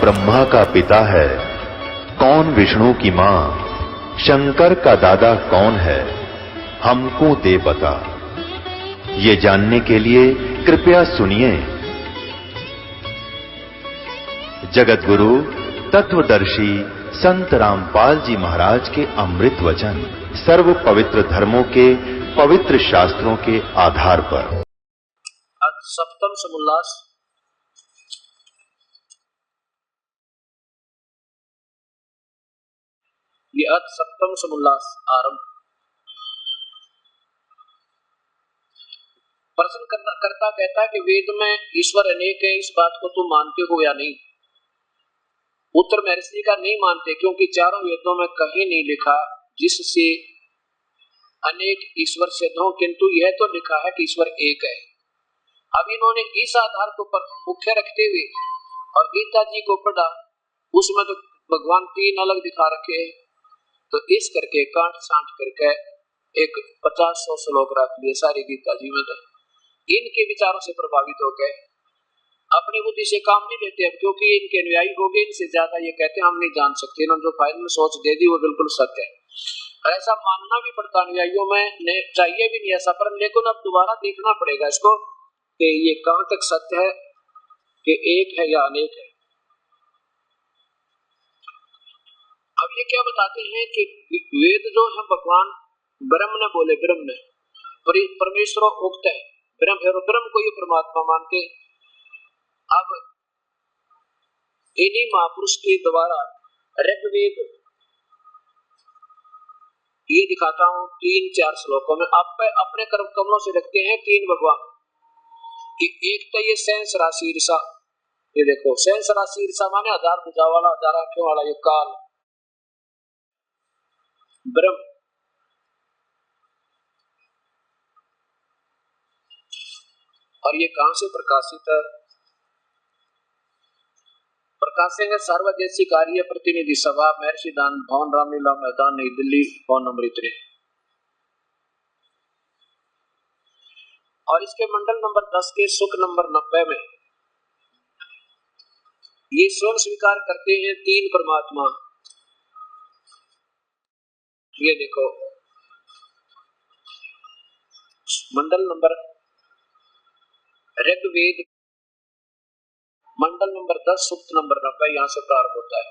ब्रह्मा का पिता है, कौन विष्णु की मां, शंकर का दादा कौन है, हमको दे बता। ये जानने के लिए कृपया सुनिए। जगत गुरु तत्वदर्शी संत रामपाल जी महाराज के अमृत वचन सर्व पवित्र धर्मों के पवित्र शास्त्रों के आधार पर। सप्तम समुल्लास। ये सप्तम समुल्लास आरंभ। प्रश्न करता कहता है कि वेद में ईश्वर अनेक है, इस बात को तुम मानते हो या नहीं? उत्तर महर्षि का नहीं मानते, क्योंकि चारों वेदों में कहीं नहीं लिखा जिससे अनेक ईश्वर सिद्ध हो, किंतु यह तो लिखा है कि ईश्वर एक है। अब इन्होंने इस आधार को मुख्य रखते हुए और गीता जी को पढ़ा, उसमें तो भगवान तीन अलग दिखा रखे हैं, तो इस करके कांट छांट करके एक 50-100 श्लोक रख लिए सारी गीता जी में। तो इनके विचारों से प्रभावित हो गए, अपनी बुद्धि से काम नहीं लेते अब, क्योंकि इनके अनुयायी हो गए, इनसे ज्यादा ये कहते हैं हम नहीं जान सकते। इन्होंने जो फाइनल सोच दे दी वो बिल्कुल सत्य है, ऐसा मानना भी पड़ता अनुयायियों में चाहिए भी नहीं ऐसा, पर लेकिन अब दोबारा देखना पड़ेगा इसको कि ये कहां तक सत्य है कि एक है या अनेक है। अब ये क्या बताते हैं कि वेद जो है भगवान ब्रह्म ने बोले, ब्रह्म ने परमेश्वर उक्त है, ब्रह्म को ये परमात्मा मानते। अब इन्हीं महापुरुष के द्वारा ऋग्वेद ये दिखाता हूँ 3-4 श्लोकों में। आप अपने कर्म कमलों से रखते हैं तीन भगवान कि एक तो ये सेंस राशि ईर्षा, ये देखो सेंस राशि ईर्षा माने 1000 भुजा वाला 1000 आंखों वाला ये काल ब्रह्म। और ये कहां से प्रकाशित है? प्रकाशेंगे सार्वदेशी कार्य प्रतिनिधि सभा, महर्षि दान भवन, रामलीला मैदान, नई दिल्ली, फोन नंबर इतने। और इसके मंडल नंबर 10 के सुख नंबर 90 में ये स्वयं स्वीकार करते हैं तीन परमात्मा। ये देखो मंडल नंबर ऋग्वेद मंडल नंबर 10 सूक्त नंबर 90 यहां से प्रारंभ होता है।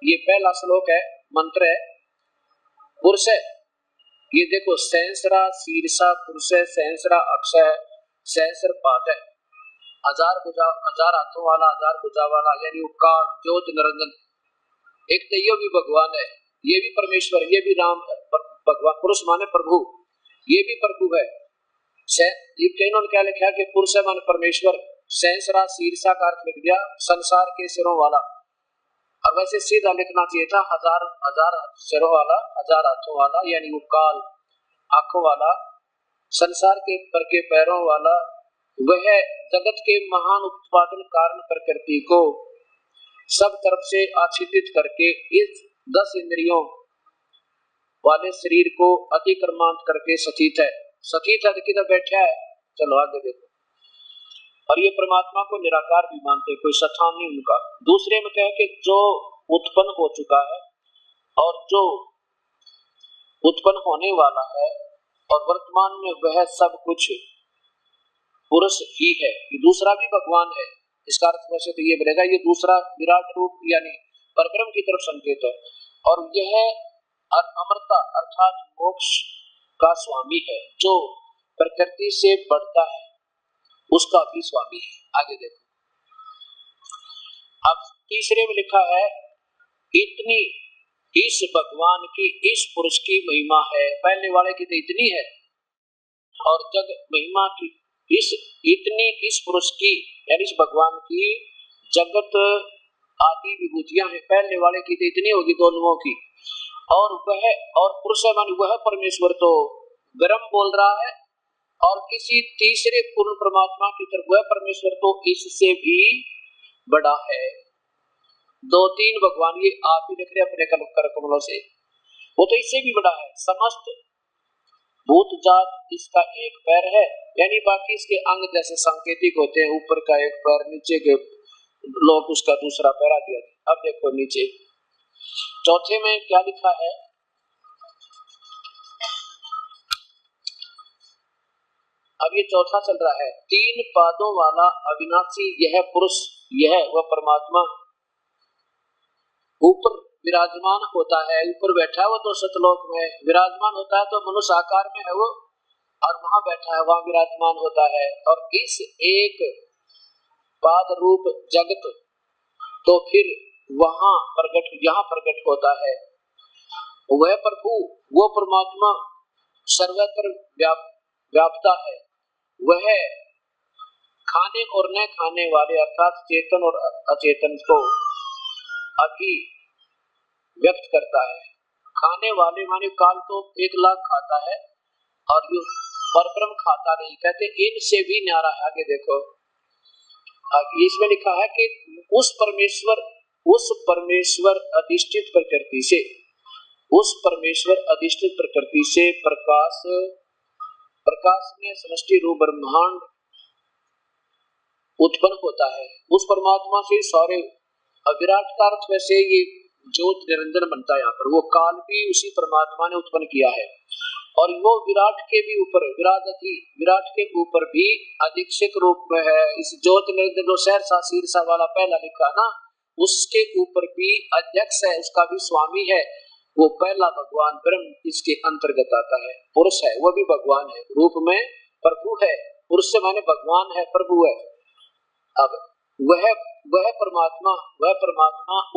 ये पहला श्लोक है, मंत्र है पुरुष है। ये देखो सहस्रा शीर्षा पुरुष है, सहस्रा अक्षय है, सहस्र पाद है, 1000 भुजा 1000 हाथों वाला 1000 भुजा वाला, यानी वो काल ज्योत निरंजन। एक तो ये भी भगवान है, ये भी परमेश्वर, ये भी राम भगवान, पुरुष माने प्रभु, ये भी प्रभु है। इन्होंने क्या लिखा कि पुरुष है माने परमेश्वर, सहस्रा शीर्षा का अर्थ लिख दिया संसार के सिरों वाला। अब वैसे सीधा लिखना चाहिए था 1000 सिरों वाला 1000 हाथों वाला, यानी वो काल आंखों वाला, संसार के पर के पैरों वाला, वह जगत के महान उत्पादन कारण प्रकृति को सब तरफ से आच्छादित करके इस 10 इंद्रियों वाले शरीर को अतिक्रमांत करके सचित है। सचित है किधर बैठा है, चलो आगे देखो। और ये परमात्मा को निराकार भी मानते, कोई स्थान नहीं उनका। दूसरे में कहे कि जो उत्पन्न हो चुका है और जो उत्पन्न होने वाला है और वर्तमान में वह सब कुछ पुरुष ही है, ये दूसरा भी भगवान है। इसका अर्थ वैसे तो ये बनेगा ये दूसरा विराट रूप यानी परब्रह्म की तरफ संकेत है। और यह अमरता अर्थात मोक्ष का स्वामी है, जो प्रकृति से बढ़ता है उसका भी स्वामी है। आगे देखो, अब तीसरे में लिखा है इतनी इस भगवान की इस पुरुष की महिमा है, पहले वाले की तो इतनी है, और जग महिमा की इस इतनी इस पुरुष की यानी इस भगवान की जगत आदि विभूतियां हैं, पहले वाले की तो इतनी होगी दोनों की। और वह और पुरुष मानी वह परमेश्वर तो ब्रह्म बोल रहा है, और किसी तीसरे पूर्ण परमात्मा की तरफ वह परमेश्वर तो इससे भी बड़ा है। 2-3 भगवान ये आप ही लिख रहे अपने कर कमलों से, वो तो इससे भी बड़ा है। समस्त भूत जात इसका एक पैर है, यानी बाकी इसके अंग जैसे सांकेतिक होते हैं, ऊपर का एक पैर नीचे के लोग उसका दूसरा पैरा दिया। अब देखो नीचे चौथे में क्या लिखा है, अब ये चौथा चल रहा है, तीन पादों वाला अविनाशी यह पुरुष, यह वह परमात्मा ऊपर विराजमान होता है, ऊपर बैठा है वो तो सतलोक में विराजमान होता है, तो मनुष्य आकार में है वो, और वहां बैठा है वहां विराजमान होता है। और इस एक पाद रूप जगत तो फिर वहां प्रकट, यहाँ प्रकट होता है। वह प्रभु, वो परमात्मा सर्वत्र व्यापता है, वह खाने और न खाने वाले अर्थात चेतन और अचेतन को अभी व्यक्त करता है। खाने वाले माने काल तो 1 लाख खाता है और जो परब्रह्म खाता नहीं, कहते इनसे भी न्यारा है। आगे देखो इसमें लिखा है कि उस परमेश्वर अधिष्ठित प्रकृति से, उस परमेश्वर अधिष्ठित प्रकृति से प्रकाश में समष्टि रूप ब्रह्मांड उत्पन्न होता है। उस परमात्मा से सारे अविराट का अर्थ वैसे ये ज्योत निरंजन बनता है। यहाँ पर वो काल भी उसी परमात्मा ने उत्पन्न किया है, और वो विराट के भी ऊपर विराट के ऊपर भी अधीक्षक रूप में है। इस ज्योत निरंजन जो सहरसा शीर्षा वाला पहला लिखा ना, उसके ऊपर भी अध्यक्ष है, उसका भी स्वामी है, वो पहला भगवान ब्रह्म इसके अंतर्गत आता है। पुरुष है वो भी भगवान है, रूप में प्रभु है, पुरुष से माने भगवान है, प्रभु है। अब वह परमात्मा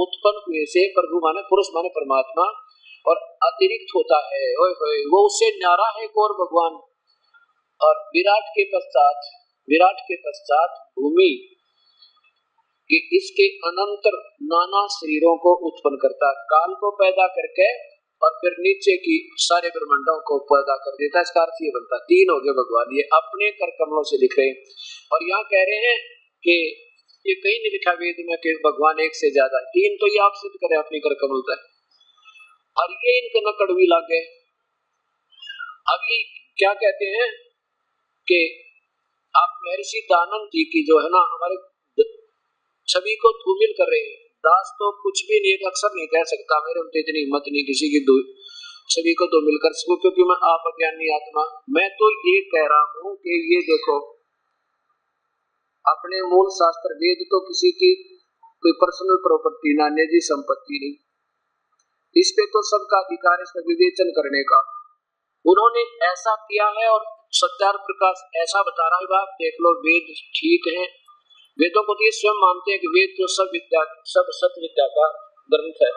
उत्पन्न हुए से, प्रभु माने पुरुष माने परमात्मा, और अतिरिक्त होता है, वो उससे न्यारा है एक और भगवान। और विराट के पश्चात भूमि कि इसके अनंतर नाना शरीरों को उत्पन्न करता, काल को पैदा करके और फिर नीचे की सारे ब्रह्मांडों को पैदा कर देता। इसका अर्थ ये बनता, 3 हो गए भगवान, ये अपने कर कमलों से लिख रहे हैं। और यहाँ कह रहे हैं कि ये कहीं नहीं लिखा वेद में कि भगवान एक से ज्यादा, 3 तो ये आप सिद्ध करें अपनी कर कमलता है। और ये इनके न कड़वी लागे। अब ये क्या कहते हैं कि आप महर्षि दानंद जी की जो है ना, हमारे छवि को धूमिल कर रहे हैं। दास तो कुछ भी नहीं, एक अक्षर नहीं कह सकता, मेरे उनसे इतनी हिम्मत नहीं किसी की छवि को धूमिल कर सकूं, क्योंकि मैं आप अज्ञानी आत्मा। मैं तो ये कह रहा हूं कि ये देखो अपने मूल शास्त्र वेद तो किसी की कोई पर्सनल प्रॉपर्टी ना, निजी संपत्ति नहीं, इस पे तो सबका अधिकार है, इसका विवेचन करने का। उन्होंने ऐसा किया है और सत्यार प्रकाश ऐसा बता रहा है, आप देख लो वेद ठीक है। वेदों को तो ये स्वयं मानते हैं कि वेद तो सब सत्य विद्या का ग्रंथ है,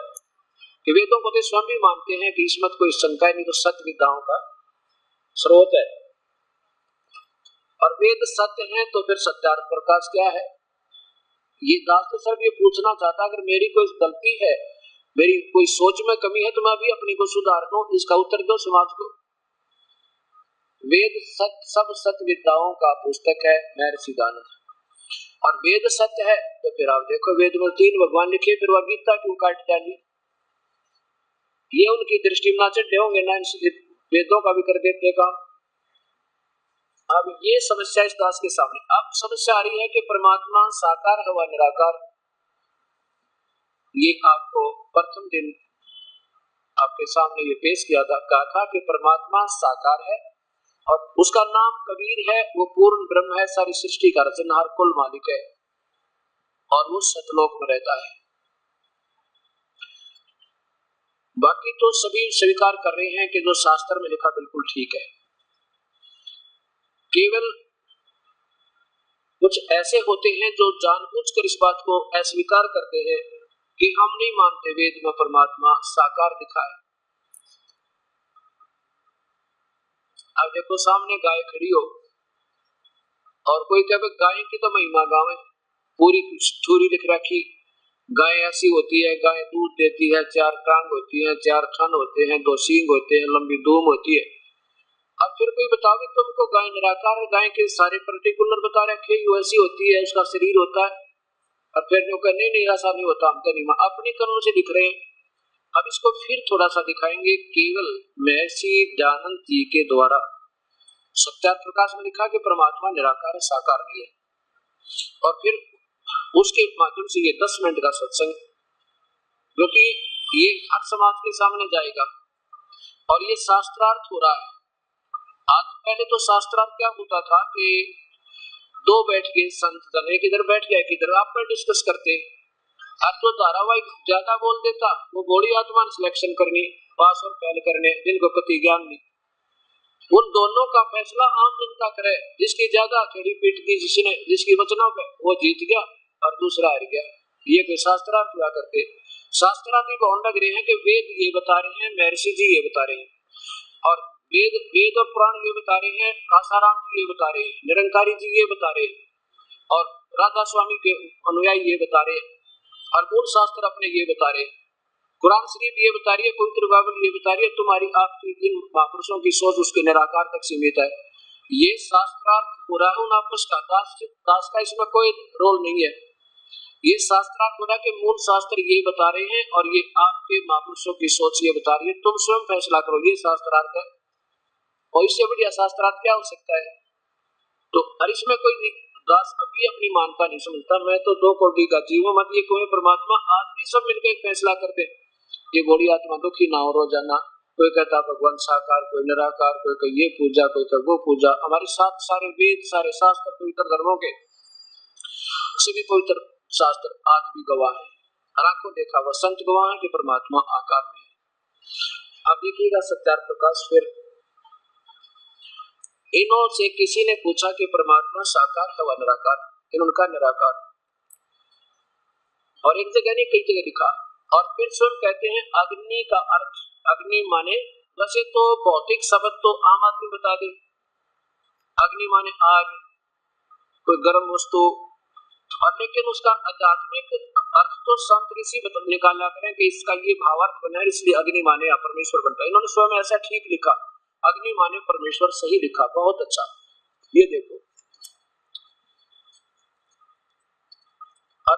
कि वेदों को तो स्वयं भी मानते हैं कि इसमें कोई शंका नहीं, तो सत्य विद्याओं का स्रोत है। और वेद सत्य है तो फिर सत्यार्थ प्रकाश क्या है? ये दास सर ये पूछना चाहता, अगर मेरी कोई गलती है, मेरी कोई सोच में कमी है, तो मैं भी अपनी को सुधार लूं, इसका उत्तर दो समाज को। वेद सत्य, सब सत्य विद्याओं का पुस्तक है महर्षि दानंद, और वेद सत्य है तो फिर आप देखो वेद में 3 भगवान लिखे, फिर वह गीता क्यों काट डाली? ये उनकी दृष्टि में ना चढ़े होंगे ना, वेदों का भी कर देते काम। अब ये समस्या इस दास के सामने। अब समस्या आ रही है कि परमात्मा साकार है व निराकार। ये आपको प्रथम दिन आपके सामने ये पेश किया था, कहा था कि परमात्मा साकार है और उसका नाम कबीर है, वो पूर्ण ब्रह्म है, सारी सृष्टि का रचनहार कुल मालिक है, और वो सतलोक में रहता है। बाकी तो सभी स्वीकार कर रहे हैं कि जो शास्त्र में लिखा बिल्कुल ठीक है। केवल कुछ ऐसे होते हैं जो जानबूझकर इस बात को अस्वीकार करते हैं कि हम नहीं मानते वेद में परमात्मा साकार लिखा है। अब देखो सामने गाय खड़ी हो और कोई कहे गाय की तो महिमा गाँव है, पूरी छुरी लिख रखी, गाय ऐसी होती है, गाय दूध देती है, 4 टांग होती है, 4 थन होते हैं, 2 सींग होते हैं, लंबी दूम होती है। अब फिर कोई बताओ तुमको गाय निराकार है, गाय के सारे पर्टिकुलर बता रखे, वैसी होती है, उसका शरीर होता है, और फिर जो कहने नहीं ऐसा नहीं होता, हम तो नहीं, अपनी कर्मों से दिख रहे हैं। अब इसको फिर थोड़ा सा दिखाएंगे। केवल महर्षि दयानंद जी के द्वारा सत्यार्थ प्रकाश में लिखा कि परमात्मा निराकार है, साकार नहीं है। और फिर उसके माध्यम से ये 10 मिनट का सत्संग, क्योंकि ये हर समाज के सामने जाएगा और ये शास्त्रार्थ हो रहा है। आज पहले तो शास्त्रार्थ क्या होता था कि दो बैठ के संत जन, एक इधर बैठ गया एक इधर, आप में डिस्कस करते। अब तो धारावाहिक ज्यादा बोल देता, वो बड़ी आत्मा सिलेक्शन करनी, पास और फेल करने, जिनको कति ज्ञान नहीं, उन दोनों का फैसला आम जनता करे। जिसकी ज्यादा खड़ी पीट दी, जिसकी वचनों पे वो जीत गया और दूसरा हार गया। ये कोई शास्त्रार्थ हुआ करते। शास्त्रार्थी बहुत लग रहे हैं कि वेद ये बता रहे हैं, महर्षि जी ये बता रहे हैं, और वेद और पुराण ये बता रहे हैं, आसाराम जी ये बता रहे हैं, निरंकारी जी ये बता रहे हैं, और राधा स्वामी के अनुयायी ये बता रहे हैं, और मूल शास्त्र अपने ये बता रहे हैं, कुरान शरीफ ये बता रही है, पवित्र बाइबल ये बता रही है, तुम्हारी आपकी इन महापुरुषों की सोच उसके निराकार तक सीमित है। ये शास्त्रार्थ हो रहा है उन आपस का, दास का इसमें कोई रोल नहीं है। ये शास्त्रार्थ हो रहा है कि मूल शास्त्र ये बता रहे हैं और ये आपके महापुरुषों की सोच ये बता रही है, तुम स्वयं फैसला करो। ये शास्त्रार्थ है, और इससे बढ़िया शास्त्रार्थ क्या हो सकता है? तो इसमें कोई दास अभी अपनी मानता नहीं समझता, मैं तो 2 कोटि का जीव हूं, मत ये कोई परमात्मा। आज भी सब मिलकर एक फैसला करते, ये बड़ी आत्मा दुखी ना हो रोजाना। कोई कहता भगवान साकार, कोई निराकार, कोई कहे ये पूजा, कोई कहे वो पूजा। हमारे साथ सारे वेद, सारे शास्त्र, पवित्र धर्मों के सभी पवित्र शास्त्र आज भी गवाह है, आंखों देखा वह संत गवाह है कि परमात्मा आकार में है। अब देखिएगा सत्यार्थ प्रकाश। फिर इन्हों से किसी ने पूछा कि परमात्मा साकार है व निराकार, इनका निराकार, और एक जगह नहीं कई जगह लिखा। और फिर स्वयं कहते हैं अग्नि का अर्थ, अग्नि माने, वैसे तो भौतिक शब्द तो आम आदमी बता दे, अग्नि माने आग, कोई गर्म वस्तु, और लेकिन उसका आध्यात्मिक अर्थ तो संत ऋषि निकाला करें कि इसका ये भावार्थ बना है, इसलिए अग्नि माने परमेश्वर बनता है। इन्होंने स्वयं ऐसा ठीक लिखा, अग्नि माने परमेश्वर, सही लिखा, बहुत अच्छा। ये देखो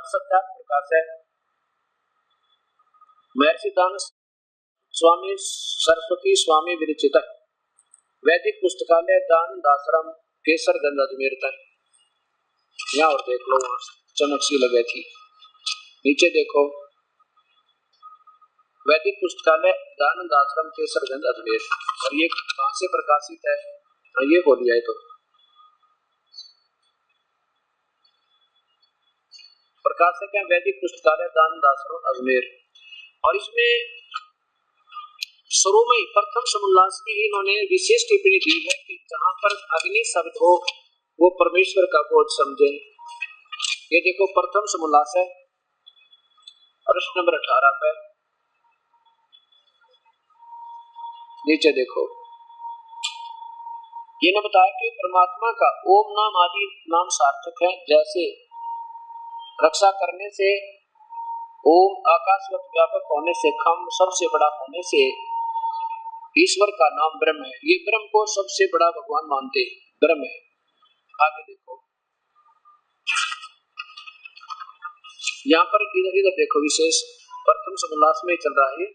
सत्यार्थ प्रकाश है, महर्षि दान स्वामी सरस्वती स्वामी विरचित, वैदिक पुस्तकालय दान दासरम केसरगंज अजमेर तक। यहाँ और देख लो, वहां चमक सी लगे थी, नीचे देखो वैदिक पुस्तकालय दानंद आश्रम केसरगंज अजमेर। और ये कहां से प्रकाशित है? ये बोलिए तो प्रकाशक है वैदिक पुस्तकालय दानंद आश्रम अजमेर। और इसमें शुरू में प्रथम समुल्लास में इन्होंने विशेष टिप्पणी दी है कि जहां पर अग्नि शब्द हो वो परमेश्वर का बोध समझे। ये देखो प्रथम समुल्लास है, प्रश्न नंबर 18 पे नीचे देखो, ये बताया कि परमात्मा का ओम नाम आदि नाम सार्थक है। जैसे रक्षा करने से ओम, आकाशवत व्यापक होने से खम, सबसे बड़ा होने से ईश्वर का नाम ब्रह्म है। ये ब्रह्म को सबसे बड़ा भगवान मानते हैं, ब्रह्म है। आगे देखो, यहाँ पर इधर देखो, विशेष प्रथम समुल्लास में चल रहा है।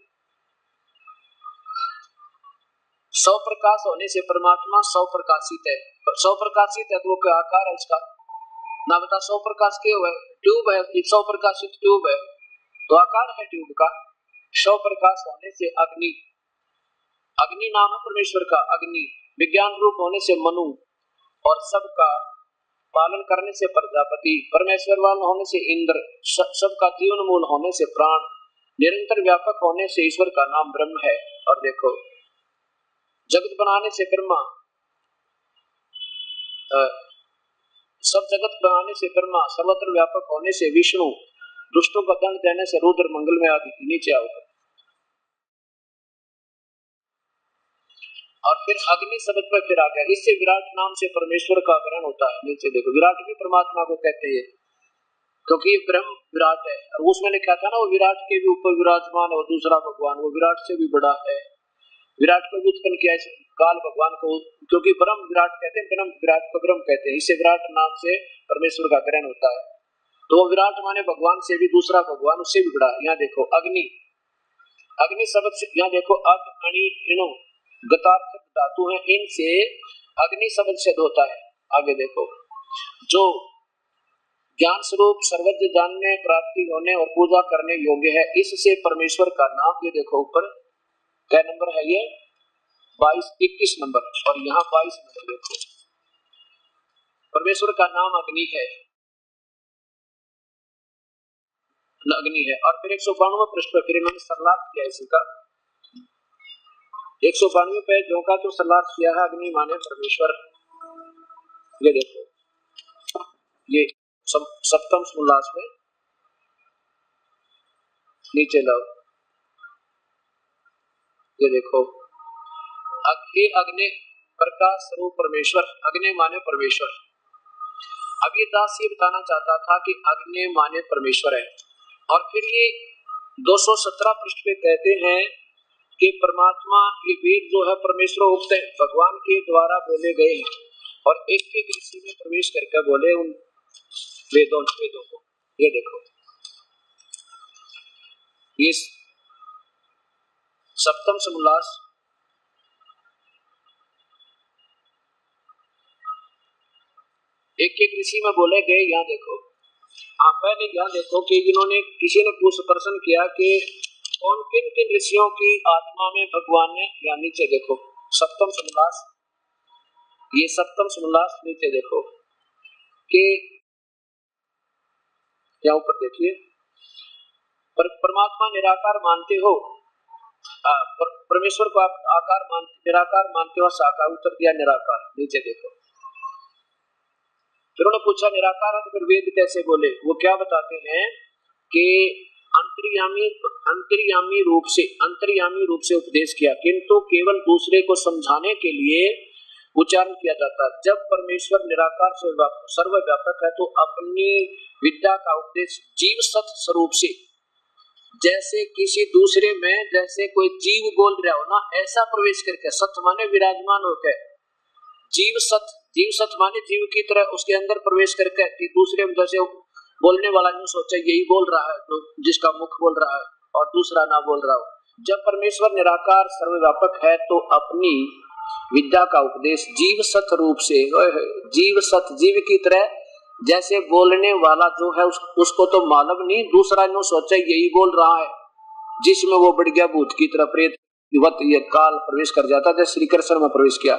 सौ प्रकाश होने से परमात्मा सौ प्रकाशित है। सौ प्रकाशित है तो वो क्या आकार है उसका? ना बता, सौ प्रकाश क्यों है? ट्यूब है, 100 प्रकाशित ट्यूब है तो आकार है ट्यूब का। सौ प्रकाश होने से अग्नि, अग्नि नाम है परमेश्वर का अग्नि। विज्ञान रूप होने से मनु, और सबका पालन करने से प्रजापति। परमेश्वर वाला होने से इंद्र, सबका जीवन मूल होने से प्राण। निरंतर व्यापक होने से ईश्वर का नाम ब्रह्म है। और देखो, जगत बनाने से ब्रह्मा, सब जगत बनाने से ब्रह्मा, सर्वत्र व्यापक होने से विष्णु, दुष्टों का दंड देने से रुद्र, मंगल में आदि। नीचे आओ, और फिर अग्नि शब्द पर फिर आ गया। इससे विराट नाम से परमेश्वर का ग्रहण होता है। नीचे देखो, विराट भी परमात्मा को कहते हैं क्योंकि ये ब्रह्म विराट है। और उसमें लिखा था ना, वो विराट के भी ऊपर विराजमान और दूसरा भगवान, वो विराट से भी बड़ा है। विराट को उत्पन्न किया काल भगवान को, क्योंकि ब्रह्म विराट कहते हैं, ब्रह्म विराट को ब्रह्म कहते हैं। इससे विराट नाम से परमेश्वर का ग्रहण होता है। तो विराट माने भगवान से भी दूसरा भगवान, उससे भी बड़ा। यहाँ देखो अग्नि, अग्नि शब्द से, यहाँ देखो अग, अणि, इणो गतार्थक धातु है, इनसे अग्नि शब्द सिद्ध होता है। आगे देखो, जो ज्ञान स्वरूप सर्वज्ञ जानने, प्राप्ति होने और पूजा करने योग्य है। इससे परमेश्वर का नाम, ये देखो ऊपर क्या नंबर है, ये 21 नंबर, और यहाँ 22 नंबर देखो, परमेश्वर का नाम अग्नि है, अग्नि है। और फिर 192 पृष्ठ पर फिर इन्होंने सलाह किया इसी का, 192 पे जो का तो सलाह किया है, अग्नि माने परमेश्वर। ये देखो, ये सप्तम उल्लास में नीचे लाओ, ये देखो, अग्नि प्रकाश स्वरूप परमेश्वर, अग्नि माने परमेश्वर। अब ये दास ये बताना चाहता था कि अग्नि माने परमेश्वर है। और फिर ये 217 पृष्ठ पे कहते हैं कि परमात्मा, ये वेद जो है परमेश्वर उक्त है, भगवान के द्वारा बोले गए हैं, और एक एक ऋषि में प्रवेश करके बोले उन वेदों को। ये देखो, ये सप्तम समोल्लास एक एक ऋषि में बोले गए। यहाँ देखो, पहले यहाँ देखो कि इन्होंने, किसी ने प्रश्न किया कि कौन किन किन ऋषियों की आत्मा में भगवान ने, या नीचे देखो सप्तम समोल्लास, ये सप्तम समोल्लास नीचे देखो कि यहाँ ऊपर देखिए, परमात्मा निराकार मानते हो, परमेश्वर को आप आकार निराकार मानते हो, साकार, उत्तर दिया निराकार। नीचे देखो, फिर उन्होंने पूछा निराकार है तो फिर वेद कैसे बोले? वो क्या बताते हैं कि अंतर्यामी रूप से उपदेश किया, किंतु केवल दूसरे को समझाने के लिए उच्चारण किया जाता है। जब परमेश्वर निराकार सर्वव्यापक है तो अपनी विद्या का उपदेश जीव सत स्वरूप से, जैसे किसी दूसरे में जैसे कोई जीव बोल रहा हो ना, ऐसा प्रवेश करके, सत माने विराजमान होकर, जीव सत माने जीव की तरह उसके अंदर प्रवेश करके, कि दूसरे में जैसे बोलने वाला यूं सोचे यही बोल रहा है, तो जिसका मुख बोल रहा है और दूसरा ना बोल रहा हो। जब परमेश्वर निराकार सर्वव्यापक है तो अपनी विद्या का उपदेश जीव सत रूप से, जीव सत जीव की तरह, जैसे बोलने वाला जो है उसको तो मालूम नहीं, दूसरा यूं सोचे यही बोल रहा है, जिसमें वो बढ़ गया भूत की तरह, प्रेत ये काल प्रवेश कर जाता, जैसे श्री कृष्ण में प्रवेश किया।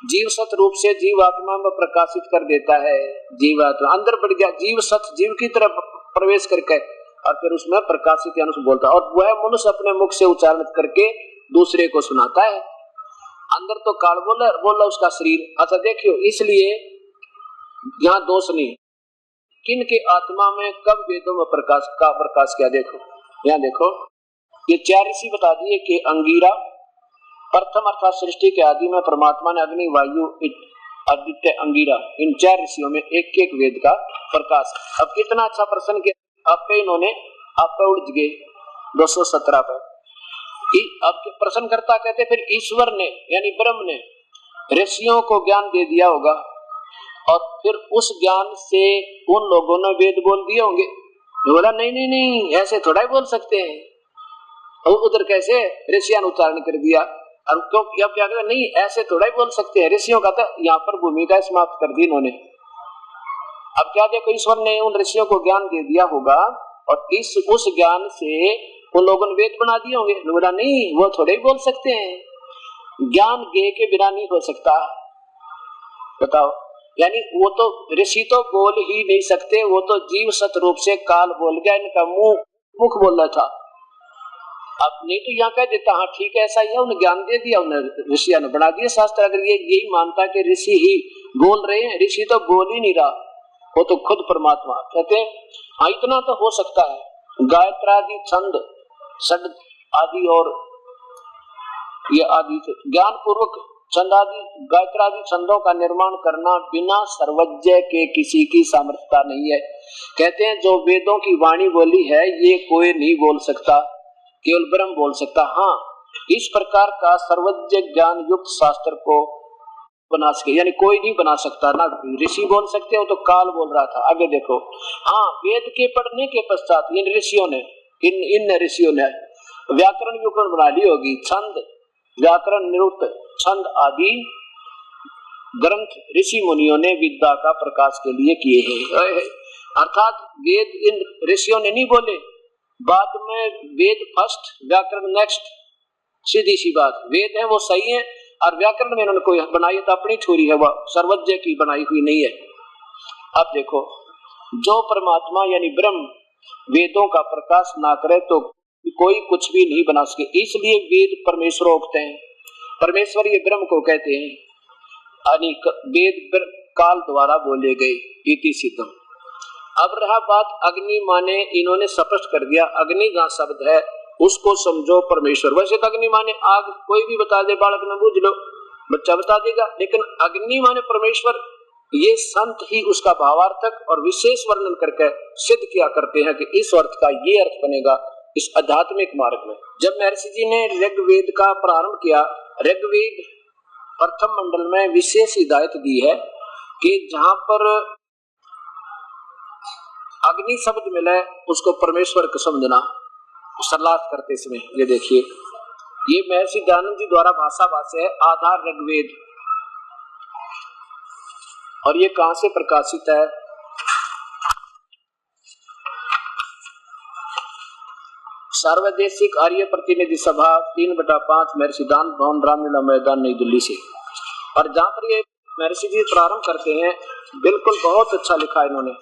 जीव सत रूप से जीवात्मा में प्रकाशित कर देता है, जीवात्मा अंदर बढ़ गया, जीव सत जीव की तरफ प्रवेश करके और फिर उसमें प्रकाशित यानी उसमें बोलता है, और वह मनुष्य अपने मुख से उच्चारण करके दूसरे को सुनाता है। अंदर तो काल बोला उसका शरीर। अच्छा देखियो, इसलिए यहाँ दोष नहीं, किन के आत्मा में कब वेदों में प्रकाश किया। देखो यहाँ देखो, ये 4 ऋषि बता दिए कि अंगीरा प्रथम अर्थात सृष्टि के आदि में परमात्मा ने अग्नि, वायु, आदित्य, अंगीरा, इन 4 ऋषियों में एक एक वेद का प्रकाश। अब कितना अच्छा प्रश्न किया आप पे इन्होंने, आप पे उड़ गए 217 पे। अब प्रश्नकर्ता कहते फिर ईश्वर ने यानी ब्रह्म ने ऋषियों को ज्ञान दे दिया होगा, और फिर उस ज्ञान से उन लोगों ने वेद बोल दिए होंगे। बोला नहीं, ऐसे थोड़ा ही बोल सकते हैं, और उधर कैसे ऋषियों ने उच्चारण कर दिया, और क्यों क्या कहते नहीं, ऐसे थोड़ा ही बोल सकते हैं। ऋषियों का तो यहाँ पर भूमिका समाप्त कर दी इन्होंने। अब क्या देखो, ईश्वर ने उन ऋषियों को ज्ञान दे दिया होगा, और उस ज्ञान से उन लोगों ने वेद बना दिए होंगे। बोला नहीं, वो थोड़े ही बोल सकते हैं, ज्ञान गे के बिना नहीं हो सकता। बताओ, यानी वो तो ऋषि तो बोल ही नहीं सकते, वो तो जीव सत रूप से काल बोल गया, इनका मुख बोलना था। अब नहीं तो यहाँ कह देता हाँ ठीक है ऐसा ही है, उन्हें ज्ञान दे दिया, उन्हें ऋषियों ने बना दिया शास्त्र। अगर ये यही मानता कि ऋषि ही बोल रहे हैं, ऋषि तो बोल ही नहीं रहा, वो तो खुद परमात्मा। कहते हैं हाँ इतना तो हो सकता है, गायत्रादि छंद षड आदि और ये आदि ज्ञान पूर्वक छंद आदि गायत्रादि छंदों का निर्माण करना बिना सर्वज्ञ के किसी की सामर्थ्यता नहीं है। कहते हैं जो वेदों की वाणी बोली है ये कोई नहीं बोल सकता, केवल ब्रह्म बोल सकता। हाँ, इस प्रकार का सर्वज्ञ ज्ञान युक्त शास्त्र को बना सके, यानी कोई नहीं बना सकता, ना ऋषि बोल सकते हो, तो काल बोल रहा था। आगे देखो, हाँ वेद के पढ़ने के पश्चात इन ऋषियों ने इन ऋषियों ने व्याकरण व्युकरण बना ली होगी, छंद व्याकरण निरुक्त छंद आदि ग्रंथ ऋषि मुनियों ने विद्या का प्रकाश के लिए किए हैं। अर्थात वेद इन ऋषियों ने नहीं बोले, बाद में वेद फर्स्ट व्याकरण नेक्स्ट, सीधी सी बात। वेद है वो सही है और व्याकरण में इन्होंने कोई बनाई तो अपनी छोरी है, वह सर्वज्ञ की बनाई हुई नहीं है। अब देखो, जो परमात्मा यानी ब्रह्म वेदों का प्रकाश ना करे तो कोई कुछ भी नहीं बना सके, इसलिए वेद परमेश्वर होते हैं। परमेश्वर ये ब्रह्म को कहते हैं, अनेक वेद काल द्वारा बोले गए, इति सिद्धम। अब रहा बात अग्नि माने, इन्होंने स्पष्ट कर दिया अग्नि जहाँ शब्द है उसको समझो परमेश्वर। वैसे तो अग्नि माने आग, कोई भी बता दे, बालक ने बूझ लो, बच्चा बता देगा, लेकिन अग्नि माने परमेश्वर, ये संत ही उसका भावार्थक और विशेष वर्णन करके सिद्ध किया करते हैं कि इस अर्थ का ये अर्थ बनेगा इस आध्यात्मिक मार्ग में। जब महर्षि जी ने ऋग्वेद का प्रारंभ किया, ऋग्वेद प्रथम मंडल में विशेष हिदायत दी है कि जहां पर अग्नि शब्द मिले उसको परमेश्वर को समझना, सलाह करते समय। ये देखिए, ये महर्षि दयानंद जी द्वारा भाषा भाष्य है, आधार ऋग्वेद, और ये कहां से प्रकाशित है? सार्वदेशिक आर्य प्रतिनिधि सभा 3/5 महर्षि दान भवन रामलीला मैदान नई दिल्ली से। और जहां पर ये महर्षि जी प्रारंभ करते हैं, बिल्कुल बहुत अच्छा लिखा इन्होंने,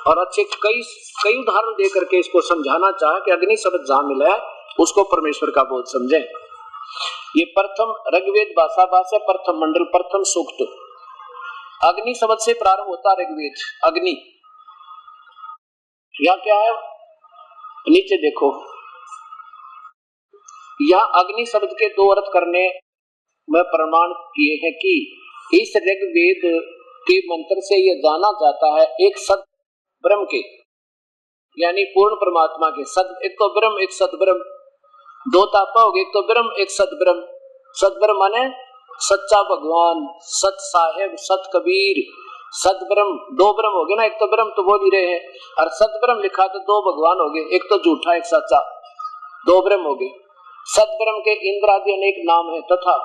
और अच्छे कई उदाहरण दे करके इसको समझाना चाहे कि अग्नि शब्द जहां मिला है उसको परमेश्वर का बोध समझे। ये प्रथम ऋग्वेद भाषा भाष्य प्रथम मंडल प्रथम सूक्त, अग्नि शब्द से प्रारंभ होता ऋग्वेद। अग्नि यहाँ क्या है, नीचे देखो, यहाँ अग्नि शब्द के दो अर्थ करने में प्रमाण किए हैं कि इस ऋग्वेद के मंत्र से यह जाना जाता है एक सद ब्रह्म के, यानी पूर्ण परमात्मा के। सद, एक तो ब्रह्म एक सद ब्रह्म, दो तापा हो गए, एक तो ब्रह्म एक सद ब्रह्म। सद ब्रह्म माने सच्चा भगवान, सत साहेब, सत कबीर, सद ब्रह्म, दो ब्रह्म हो गए ना, एक तो ब्रह्म तो बोल ही रहे हैं, और सद ब्रह्म लिखा तो दो भगवान हो गए, एक तो झूठा एक सच्चा, दो ब्रह्म हो गए। सद ब्रह्म के इंद्र आदि अनेक नाम है, तथा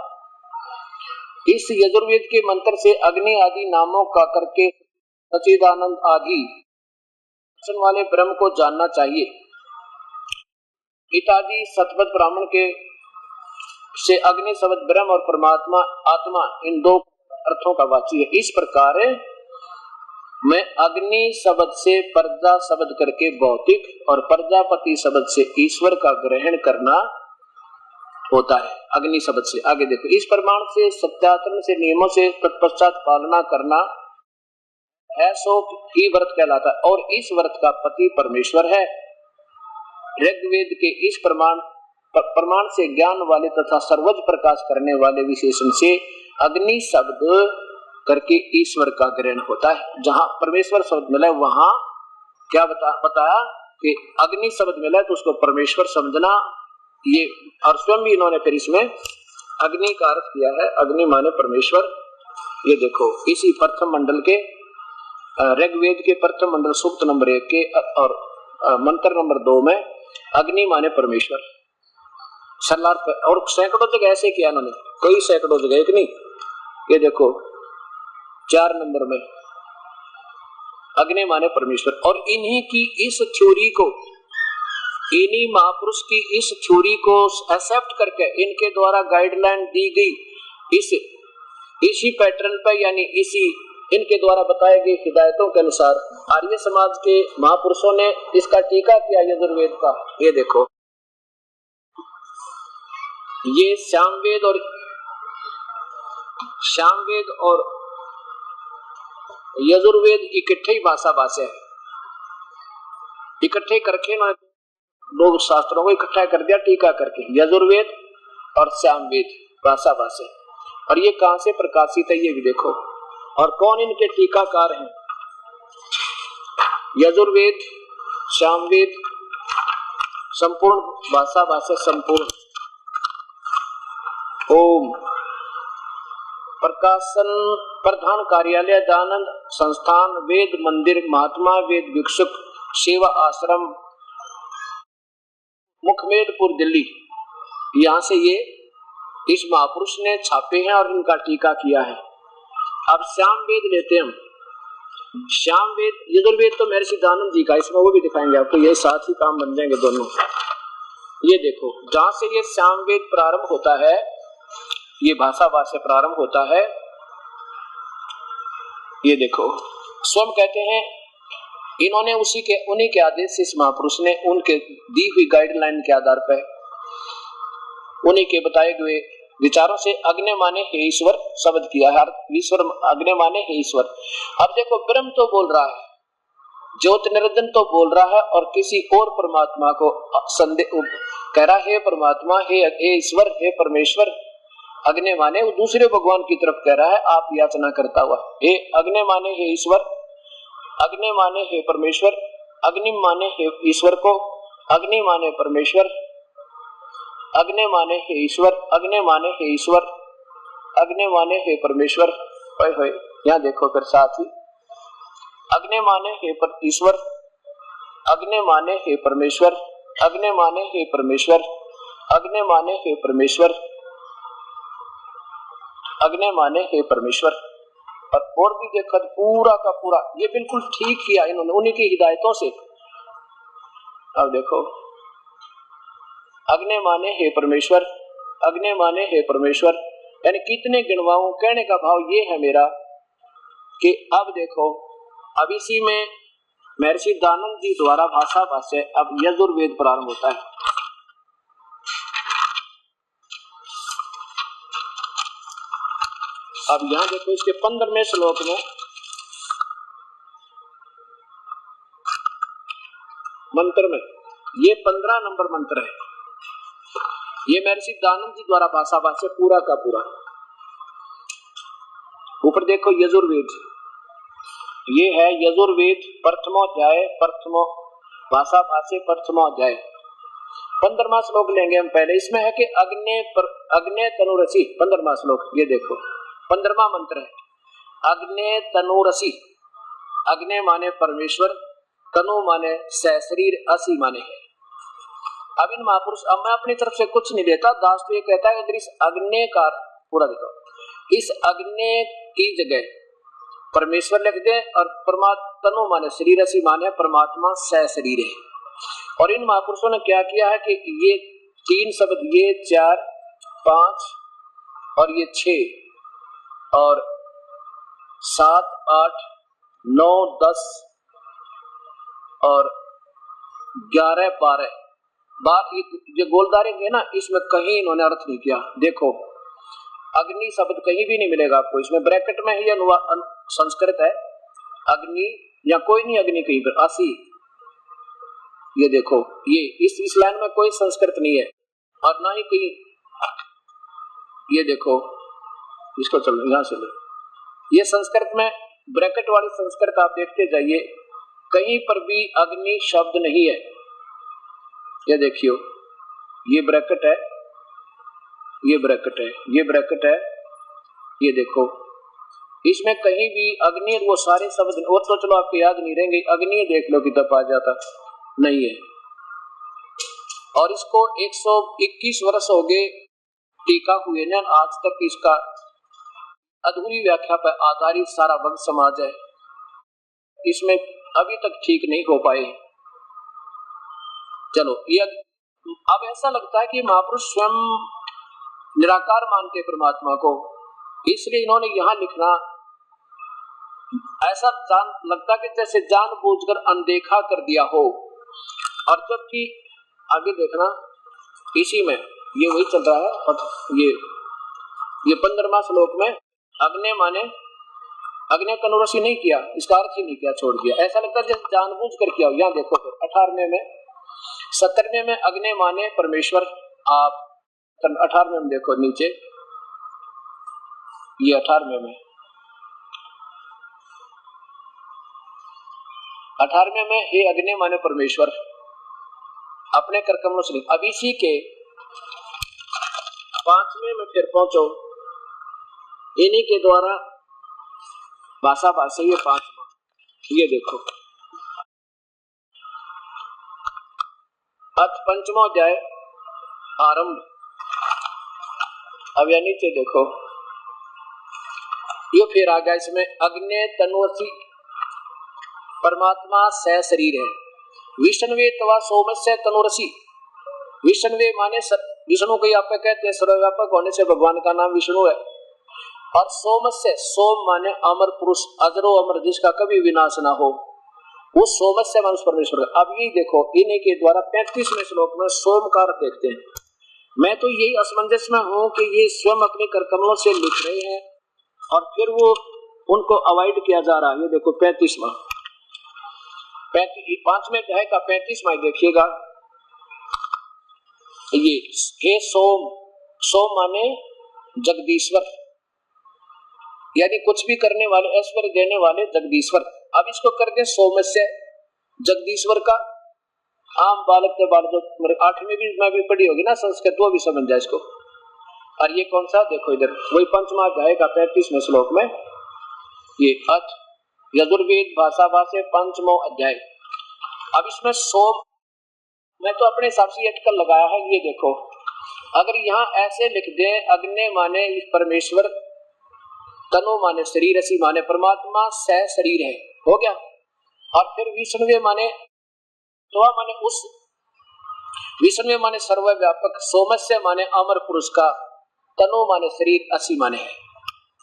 इस यजुर्वेद के मंत्र से अग्नि आदि नामों का करके सच्चिदानंद आदि वाले ब्रह्म को जानना चाहिए। इत्यादि सतपथ ब्राह्मण के से अग्नि शब्द ब्रह्म और परमात्मा आत्मा इन दो अर्थों का वाची है। इस प्रकार मैं अग्नि शब्द से प्रजा शब्द करके भौतिक और प्रजापति शब्द से ईश्वर का ग्रहण करना होता है। अग्नि शब्द से आगे देखो, इस प्रमाण से सत्याचरण से नियमों से तत्पश्चात पालना करना ऐसो ही व्रत कहलाता है, और इस व्रत का पति परमेश्वर है। ऋग्वेद के इस प्रमाण से ज्ञान वाले तथा सर्वज प्रकाश करने वाले विशेषण से अग्नि शब्द करके ईश्वर का ग्रहण होता है। जहां परमेश्वर शब्द मिला है वहां क्या बताया कि अग्नि शब्द मिला है तो उसको परमेश्वर समझना। ये और स्वयं भी इन्होंने फिर इसमें अग्नि का अर्थ किया है, अग्नि माने परमेश्वर। ये देखो, इसी प्रथम मंडल के ऋग्वेद के प्रथम मंडल सूक्त नंबर 1 के और मंत्र नंबर 2 में अग्नि माने परमेश्वर सलाह, और सैकड़ों जगह ऐसे किया इन्होंने, कई सैकड़ों जगह, एक नहीं। ये देखो 4 नंबर में अग्नि माने परमेश्वर, और इन्हीं की इस थ्योरी को, इन्हीं महापुरुष की इस थ्योरी को एक्सेप्ट करके इनके द्वारा गाइडलाइन दी गई इसी पैटर्न पर, यानी इसी इनके द्वारा बताए गए हिदायतों के अनुसार आर्य समाज के महापुरुषों ने इसका टीका किया यजुर्वेद का। ये देखो, ये सामवेद और यजुर्वेद इकट्ठे ही भाषा भाष्य है, इकट्ठे करके ना लोग शास्त्रों को इकट्ठा कर दिया टीका करके, यजुर्वेद और सामवेद भाषा भाष्य। और ये कहां से प्रकाशित है ये भी देखो, और कौन इनके टीकाकार हैं। यजुर्वेद, सामवेद, संपूर्ण भाषा भाष्य संपूर्ण। ओम प्रकाशन प्रधान कार्यालय दयानंद संस्थान वेद मंदिर महात्मा वेद भिक्षुक सेवा आश्रम मुखमेदपुर दिल्ली, यहाँ से ये इस महापुरुष ने छापे हैं और इनका टीका किया है। अब श्याम वेद लेते हैं हम। श्याम वेद यजुर्वेद तो महर्षि दानव जी का, इसमें वो भी दिखाएंगे आपको, ये साथ ही काम बन जाएंगे दोनों। ये देखो जहां से ये श्याम वेद प्रारंभ होता है, ये भाषावाद से प्रारंभ होता है। ये देखो स्वयं कहते हैं इन्होंने उन्हीं के आदेश से इस महापुरुष ने उनके दी हुई गाइडलाइन के आधार पर उन्हीं के बताए हुए विचारों से अग्नि माने हे ईश्वर शब्द किया है। ईश्वर अग्नि माने हे ईश्वर। अब देखो ब्रह्म तो बोल रहा है, ज्योत निरंजन तो बोल रहा है और किसी और परमात्मा को संदेह कह रहा है, परमात्मा हे ईश्वर हे परमेश्वर। अग्नि माने वो दूसरे भगवान की तरफ कह रहा है आप याचना करता हुआ, हे अग्नि माने हे ईश्वर, अग्नि माने हे परमेश्वर, अग्नि माने हे ईश्वर को, अग्नि माने परमेश्वर, अग्नि माने हे ईश्वर, अग्नि माने हे ईश्वर, अग्नि माने हे परमेश्वर। यहाँ देखो फिर साथ ही अग्नि माने हे ईश्वर, अग्नि माने हे परमेश्वर, अग्नि माने हे परमेश्वर, अग्नि माने हे परमेश्वर, अग्नि माने हे परमेश्वर। और भी देखो पूरा का पूरा ये बिल्कुल ठीक किया इन्होंने उन्हीं की हिदायतों से। अब देखो अग्नि माने हे परमेश्वर, अग्नि माने हे परमेश्वर, यानी कितने गिनवाऊं। कहने का भाव ये है मेरा कि अब देखो अब इसी में महर्षि दानंद जी द्वारा भाषा भाष्य अब यजुर्वेद प्रारंभ होता है। अब यहाँ देखो इसके 15वें श्लोक में मंत्र में ये 15 नंबर मंत्र है, ये महर्षि दानंद जी द्वारा भाषा भाष्य पूरा का पूरा। ऊपर देखो यजुर्वेद, ये है यजुर्वेद प्रथमोध्याय, प्रथमो भाषा भाष्य प्रथमोध्याय। 15वां श्लोक लेंगे हम पहले। इसमें है कि अग्ने तनुरसी 15वां श्लोक। ये देखो 15वां मंत्र है अग्ने तनुरसी। अग्ने माने परमेश्वर, तनु माने सशरीर, असी माने है। अब इन महापुरुष, अब मैं अपनी तरफ से कुछ नहीं देता, दास तो ये कहता है अगर इस अग्नि का पूरा देखो, इस अग्नि की जगह परमेश्वर लिख दे और परमात्मा तनु माने शरीर, असी माने परमात्मा सशरीर है। और इन महापुरुषों ने क्या किया है कि ये 3 शब्द, ये 4 5 और ये 6 और 7 8 9 10 और 11 12 ये गोलदारे है ना, इसमें कहीं इन्होंने अर्थ नहीं किया। देखो अग्नि शब्द कहीं भी नहीं मिलेगा आपको, इसमें ब्रैकेट में ही संस्कृत है अग्नि या कोई नहीं, अग्नि कहीं पर असी। ये देखो ये इस लाइन में कोई संस्कृत नहीं है और ना ही कहीं। ये देखो इसको चलो यहां से ले, ये संस्कृत में ब्रैकेट वाली संस्कृत आप देखते जाइए, कहीं पर भी अग्नि शब्द नहीं है। ये देखियो ये ब्रैकेट है, ये ब्रैकेट है, ये ब्रैकेट है, ये देखो इसमें कहीं भी अग्नि वो सारे शब्द, और तो चलो आपको याद नहीं रहेंगे, अग्नि देख लो किताब आ जाता नहीं है। और इसको 121 वर्ष हो गए टीका हुए ना, आज तक इसका अधूरी व्याख्या पर आधारित सारा वक्त समाज है, इसमें अभी तक ठीक नहीं हो पाए। चलो ये अब ऐसा लगता है कि महापुरुष स्वयं निराकार मानते परमात्मा को, इसलिए इन्होंने यहाँ लिखना ऐसा लगता कि जैसे जानबूझकर अनदेखा कर दिया हो। और जबकि आगे देखना इसी में ये वही चल रहा है। और ये 15वां श्लोक में अग्नि माने अग्नि तनुरसी नहीं किया, इसका अर्थ ही नहीं किया, छोड़ दिया। ऐसा लगता है जैसे जानबूझ कर किया हो। यहाँ देखो फिर 18वें में 17वें में अग्नि माने परमेश्वर। आप 18वें में देखो नीचे, ये 18वें में 18वें में हे अग्नि माने परमेश्वर अपने कर कमलों से। अब इसी के 5वें में फिर पहुंचो, इन्हीं के द्वारा भाषा भाषा ये 5वां, ये देखो अथ 5वां अध्याय आरंभ। अब यहाँ नीचे देखो ये फिर आ गया, इसमें अग्नि तनुअसी परमात्मा सह शरीर है। विष्णुवे तवा सोमस्य तनुरसी, विष्णुवे माने विष्णु को यहाँ पे कहते हैं, सर्वव्यापक होने से भगवान का नाम विष्णु है। और सोमस्य, सोम माने अमर पुरुष, अजरो अमर, जिसका कभी विनाश ना हो, वो सोमस्य मानुष परमेश्वर। अब ये देखो इन्हीं के द्वारा 35वें श्लोक में सोम का अर्थ देखते हैं। मैं तो यही असमंजस में हूं कि ये स्वयं अपने करकमलों से लिख रहे हैं और फिर वो उनको अवॉइड किया जा रहा है। ये देखो 35वां, 5वें अध्याय का 35वां देखिएगा। ये हे सोम, सोम माने जगदीश्वर, यानी कुछ भी करने वाले, ऐश्वर्य देने वाले जगदीश्वर। अब इसको करते सोमस्य, जगदीश्वर का आम बालक के बाल, जो 8वीं में भी पढ़ी होगी ना संस्कृत, वो भी समझ जाए इसको। और ये कौन सा, देखो इधर वही 5वां अध्याय का 35वें श्लोक में, ये अथ यजुर्वेद भाषा भाषे 5वां अध्याय। अब इसमें सोम, मैं तो अपने हिसाब से अटकल लगाया है। ये देखो अगर यहाँ ऐसे लिख दे, अग्नि माने परमेश्वर, तनु माने शरीर, असी माने परमात्मा, सह शरीर है, हो गया। और फिर विष्णुवे माने तो माने उस, विष्णुवे माने सर्वव्यापक, सोमस्य माने अमर पुरुष का, तनु माने शरीर, असी माने है।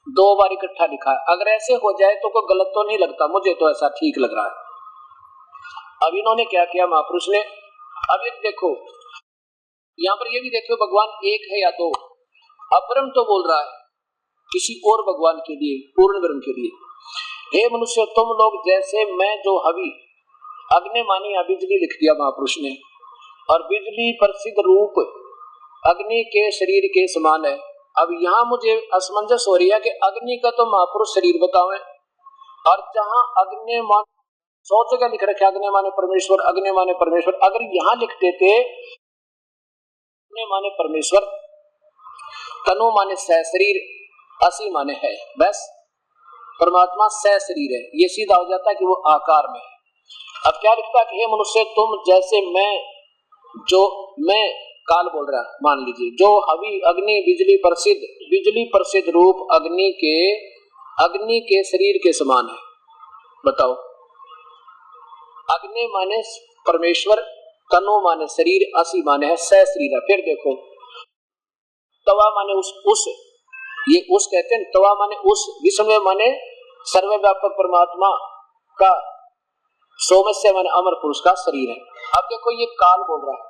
2 बार इकट्ठा लिखा है। अगर ऐसे हो जाए तो कोई गलत तो नहीं लगता, मुझे तो ऐसा ठीक लग रहा है। अब इन्होंने क्या किया महापुरुष ने, अब ये देखो यहाँ पर ये भी देखो भगवान एक है या 2। अपरम तो बोल रहा है किसी और भगवान के लिए, पूर्ण ब्रह्म के लिए। हे मनुष्य तुम लोग जैसे मैं जो हवि, अग्नि मानी या बिजली लिख दिया महापुरुष ने, और बिजली प्रसिद्ध रूप अग्नि के शरीर के समान है। अब यहाँ मुझे असमंजस हो रही है कि अग्नि का तो महापुरुष शरीर बतावे, और जहाँ अग्नि मान 100 जगह लिख रखे अग्नि माने परमेश्वर, अग्नि माने परमेश्वर, अगर यहाँ लिख देते अग्नि माने परमेश्वर, तनु माने सह शरीर, असी माने है, बस परमात्मा सह शरीर है, ये सीधा हो जाता है कि वो आकार में है। अब क्या लिखता है कि हे मनुष्य तुम जैसे मैं, जो मैं काल बोल रहा है, मान लीजिए, जो हवि अग्नि बिजली प्रसिद्ध रूप अग्नि के शरीर के समान है। बताओ, अग्नि माने परमेश्वर, तनु माने शरीर, असी माने है, सह शरीर है। फिर देखो तवा माने उस, ये उस कहते हैं, तवा माने उस, विष्णु माने सर्वव्यापक परमात्मा का, सोमस्य माने अमर पुरुष का शरीर है। अब देखो ये काल बोल रहा है,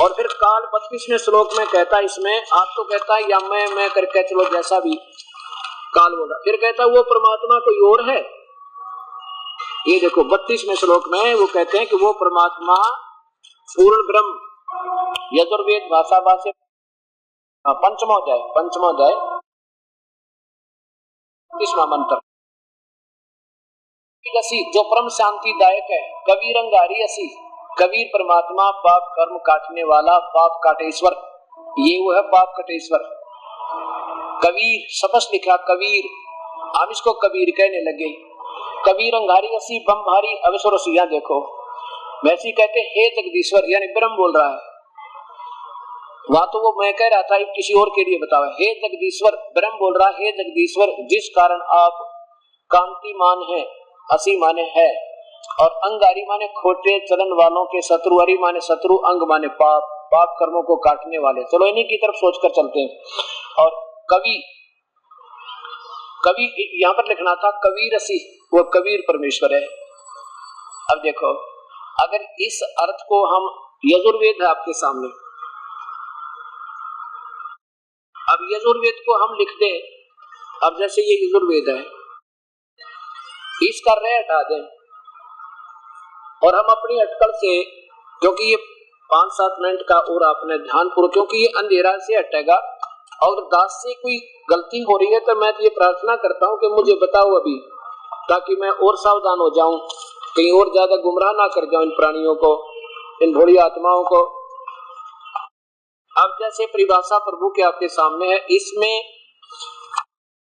और फिर काल 32वें श्लोक में कहता है, इसमें आप तो कहता है या मैं करके चलो, जैसा भी काल बोल रहा, फिर कहता है वो परमात्मा कोई और है। ये देखो 32वें श्लोक में वो कहते हैं कि वो परमात्मा पूर्ण ब्रह्म, यजुर्वेद भाषा भाषे 5वां अध्याय 30वां मंत्र, जो परम शांतिदायक है। कबीर अंगारी असी, कबीर परमात्मा पाप कर्म काटने वाला, पाप काटेश्वर, ये वो है पाप काटेश्वर। कबीर स्पष्ट लिखा कबीर, हम इसको कबीर कहने लगे। कबीर अंगारी असी बम भारी अवसर रसिया, देखो वैसे कहते हे जगदीश्वर, यानी ब्रह्म बोल रहा है। वहां तो वो मैं कह रहा था किसी और के लिए बतावा, हे जगदीश्वर, ब्रह्म बोल रहा है, हे जगदीश्वर जिस कारण आप कांतिमान है, असी माने है, और अंगारी माने खोटे चलन वालों के शत्रु, हरि माने शत्रु, अंग माने पाप, पाप कर्मों को काटने वाले। चलो इन्हीं की तरफ सोचकर चलते हैं। और कवि यहाँ पर लिखना था कबीर असी, वो कबीर परमेश्वर है। अब देखो अगर इस अर्थ को हम, यजुर्वेद है आपके सामने, अब यजुर्वेद को हम लिख दें, अब जैसे ये यजुर्वेद है, इसका रे हटा दें और हम अपनी अटकल से, क्योंकि ये 5-7 मिनट का और आपने ध्यान पूर्वक, क्योंकि ये अंधेरा से हटेगा, और दास से कोई गलती हो रही है तो मैं ये प्रार्थना करता हूं कि मुझे बताओ अभी, ताकि मैं और सावधान हो जाऊं, कहीं और ज्यादा गुमराह ना कर जाऊं इन प्राणियों को, इन भोली आत्माओं को। अब जैसे परिभाषा प्रभु के आपके सामने है, इसमें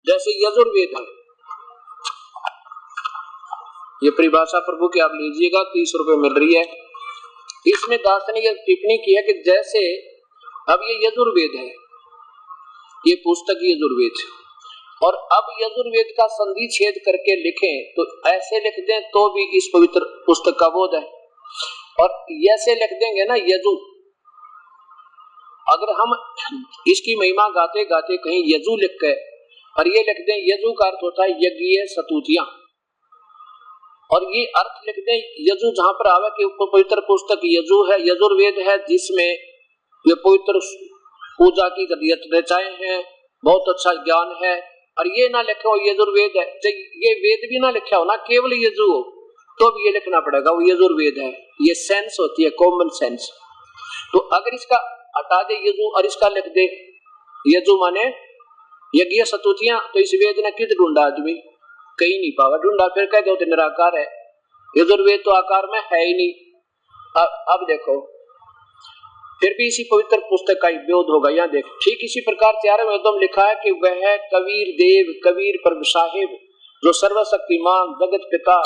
जैसे यजुर्वेद है, ये परिभाषा प्रभु के आप लीजिएगा, 30 रुपए मिल रही है। इसमें दास ने ये टिप्पणी की है कि जैसे अब ये यजुर्वेद है, ये पुस्तक यजुर्वेद, और अब यजुर्वेद का संधि छेद करके लिखें तो ऐसे लिख दें तो भी इस पवित्र पुस्तक का बोध है, और ऐसे लिख देंगे ना यजु, अगर हम इसकी महिमा गाते गाते कहीं यजु लिख के और ये लिख दें, यजु का अर्थ होता है यज्ञीय सतुतियां, और ये अर्थ लिख दें यजु जहां पर आवे कि पवित्र पुस्तक यजु है, यजुर्वेद है, जिसमें ये पवित्र पूजा की रचाएं हैं, बहुत अच्छा ज्ञान है, और ये ना लिखा हो यजुर्वेद है, ये वेद भी ना लिखा हो ना, केवल यजु हो तो भी ये लिखना पड़ेगा वो यजुर्वेद है। ये सेंस होती है, कॉमन सेंस। तो अगर इसका हटा दे यजु और इसका लिख दे यजु माने यज्ञ सतुतियां, तो इस वेद ने कित ढूंढा आदमी, कहीं नहीं पावा, ढूंढा फिर कह दो तो निराकार है, यजुर्वेद तो आकार में है ही नहीं। अब देखो फिर भी इसी पवित्र पुस्तक का विरोध होगा। यहाँ देखो ठीक इसी प्रकार 4वें वेदों में लिखा है कि वह कबीर देव कबीर परम साहिब जो सर्वशक्तिमान जगत पिता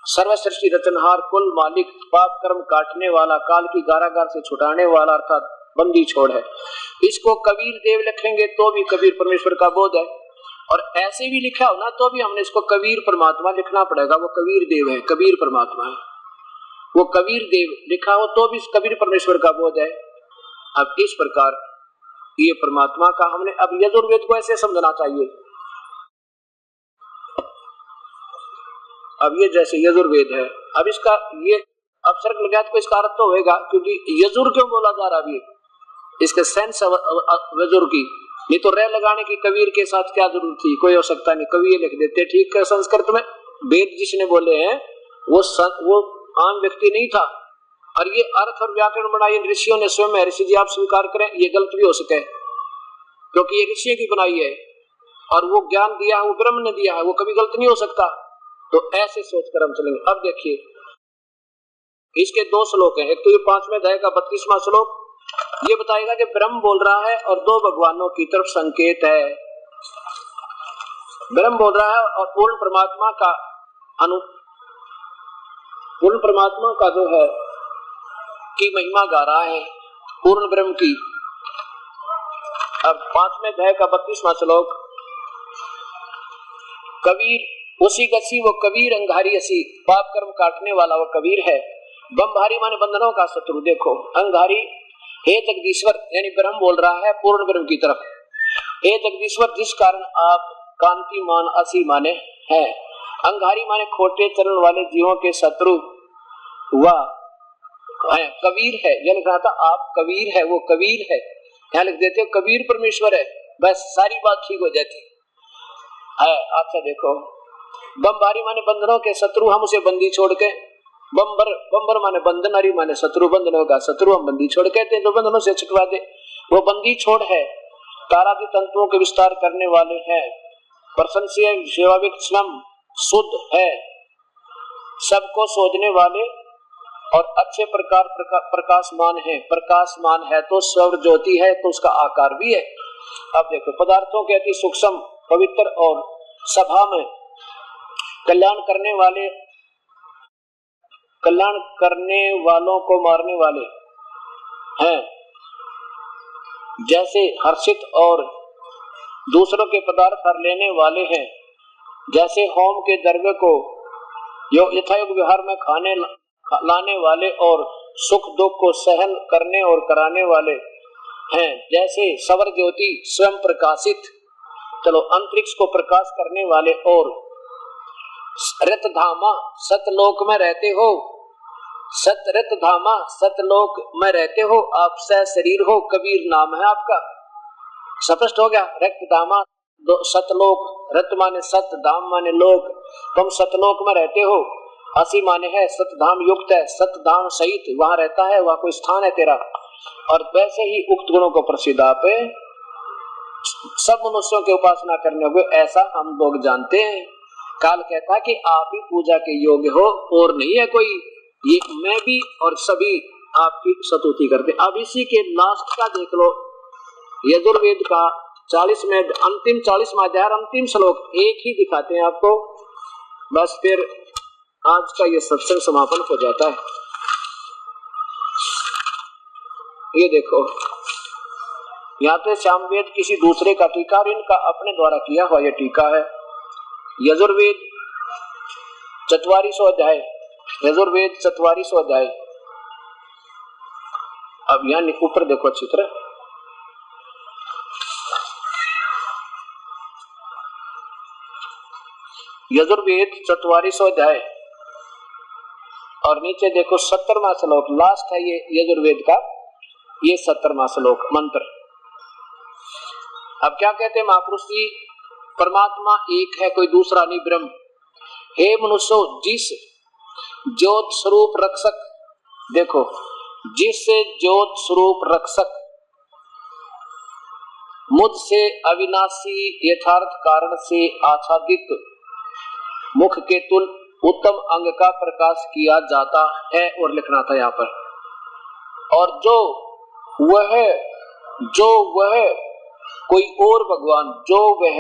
सर्वसृष्टि रचनहार कुल मालिक पाप कर्म काटने वाला काल की कारागार से छुटाने वाला अर्थात बंदी छोड़ है, इसको कबीर देव लिखेंगे तो भी कबीर परमेश्वर का बोध है, और ऐसे भी लिखा हो ना तो भी हमने इसको कबीर परमात्मा लिखना पड़ेगा, वो कबीर देव है, कबीर परमात्मा है, वो कबीर देव लिखा हो तो भी कबीर परमेश्वर का बोध है। अब इस प्रकार ये परमात्मा का हमने अब यजुर्वेद को ऐसे समझना चाहिए। अब ये जैसे यजुर्वेद है, अब इसका ये अपसर्ग लगा तो इसका अर्थ तो होगा, क्योंकि यजुर क्यों बोला जा रहा है, इसके सेंस यजुर की, नहीं तो रह लगाने की कबीर के साथ क्या जरूरत थी, कोई हो सकता नहीं, कवि ये लिख देते। ठीक है, संस्कृत में वेद जिसने बोले हैं वो आम व्यक्ति नहीं था, और ये अर्थ और व्याकरण बनाई ऋषियों ने स्वयं, ऋषि जी आप स्वीकार करें ये गलत भी हो सके क्योंकि ये ऋषियों की बनाई है, और वो ज्ञान दिया है वो ब्रह्म ने दिया है, वो कभी गलत नहीं हो सकता। तो ऐसे सोचकर हम चलेंगे। अब देखिए इसके 2 श्लोक हैं, एक तो ये 5वें अध्याय का 32वां श्लोक, ये बताएगा कि ब्रह्म बोल रहा है और 2 भगवानों की तरफ संकेत है। ब्रह्म बोल रहा है और पूर्ण परमात्मा का पूर्ण परमात्मा का जो है की महिमा गा रहा है, पूर्ण ब्रह्म की। अब 5वें अध्याय का 32वां श्लोक, कबीर उसी गसी वो कबीर अंगारी असी पाप कर्म काटने वाला वो कबीर है, बमभारी माने बंधनों का शत्रु। देखो अंगारी हे जगदीश्वर, यानी ब्रह्म बोल रहा है पूर्ण ब्रह्म की तरफ, हे जगदीश्वर जिस कारण आप कांतिमान असी माने हैं, अंगारी माने खोटे चरण वाले जीवों के शत्रु, वह कबीर है। यह लिख रहा था आप कबीर है, वो कबीर है, यहाँ लिख देते हो कबीर परमेश्वर है, बस सारी बात ठीक हो जाती है। अच्छा देखो बमबारी माने बंधनों के शत्रु, हम उसे बंदी छोड़ के, बम्बर माने बंधन, हरी माने शत्रु, बंधनों का शत्रु हम बंदी छोड़ कहते हैं, तो बंधनों से छुटवा दे, वो बंदी छोड़ है। तारादि तंतुओं के विस्तार करने वाले हैं, प्रशंसीय सेवाविक्षम शुद्ध है, सबको शोधने वाले और अच्छे प्रकार प्रकाशमान है। प्रकाशमान है तो स्वर ज्योति है तो उसका आकार भी है। अब देखो पदार्थों के अति सूक्ष्म पवित्र और सभा में कल्याण करने वालों को मारने वाले हैं, जैसे हर्षित और दूसरों के पदार्थ हर लेने वाले हैं, जैसे होम के द्रव्य को यथायोग व्यवहार में खाने लाने वाले और सुख दुख को सहन करने और कराने वाले हैं, जैसे सवर ज्योति स्वयं प्रकाशित, चलो अंतरिक्ष को प्रकाश करने वाले, और रतधामा सतलोक में रहते हो, रतधामा सतलोक में रहते हो, आप सह शरीर हो, कबीर नाम है आपका। स्पष्ट हो गया। रतधामा सतलोक, रत माने सत, धाम माने लोक, तुम सतलोक में रहते हो, असी माने है सतधाम युक्त है, सतधाम सहित वहां रहता है, वहां कोई स्थान है तेरा। और वैसे ही उक्त गुणों को प्रसिद्ध आप सब मनुष्यों के उपासना करने हुए ऐसा हम लोग जानते हैं। काल कहता कि आप ही पूजा के योग्य हो और नहीं है कोई, ये मैं भी और सभी आपकी स्तुति करते। अब इसी के लास्ट का देख लो, यजुर्वेद का 40 में अंतिम 40वां अध्याय अंतिम श्लोक एक ही दिखाते हैं आपको, बस फिर आज का ये सत्संग समापन हो जाता है। ये देखो यहाँ पे सामवेद किसी दूसरे का टीका और इनका अपने द्वारा किया हुआ यह टीका है। यजुर्वेद 44वां अध्याय, यजुर्वेद 44वां अध्याय। अब यहाँ ऊपर देखो अच्छी तरह, यजुर्वेद 44वां अध्याय और नीचे देखो 70वां श्लोक, लास्ट है ये यजुर्वेद का, ये 70वां श्लोक मंत्र। अब क्या कहते हैं महापुरुष जी, परमात्मा एक है, कोई दूसरा नहीं, ब्रह्म। हे मनुष्यो, जिस ज्योत स्वरूप रक्षक, देखो जिस ज्योत स्वरूप रक्षक मुझसे अविनाशी यथार्थ कारण से आच्छादित मुख के तुल उत्तम अंग का प्रकाश किया जाता है, और लिखना था यहाँ पर, और जो वह कोई और भगवान, जो वह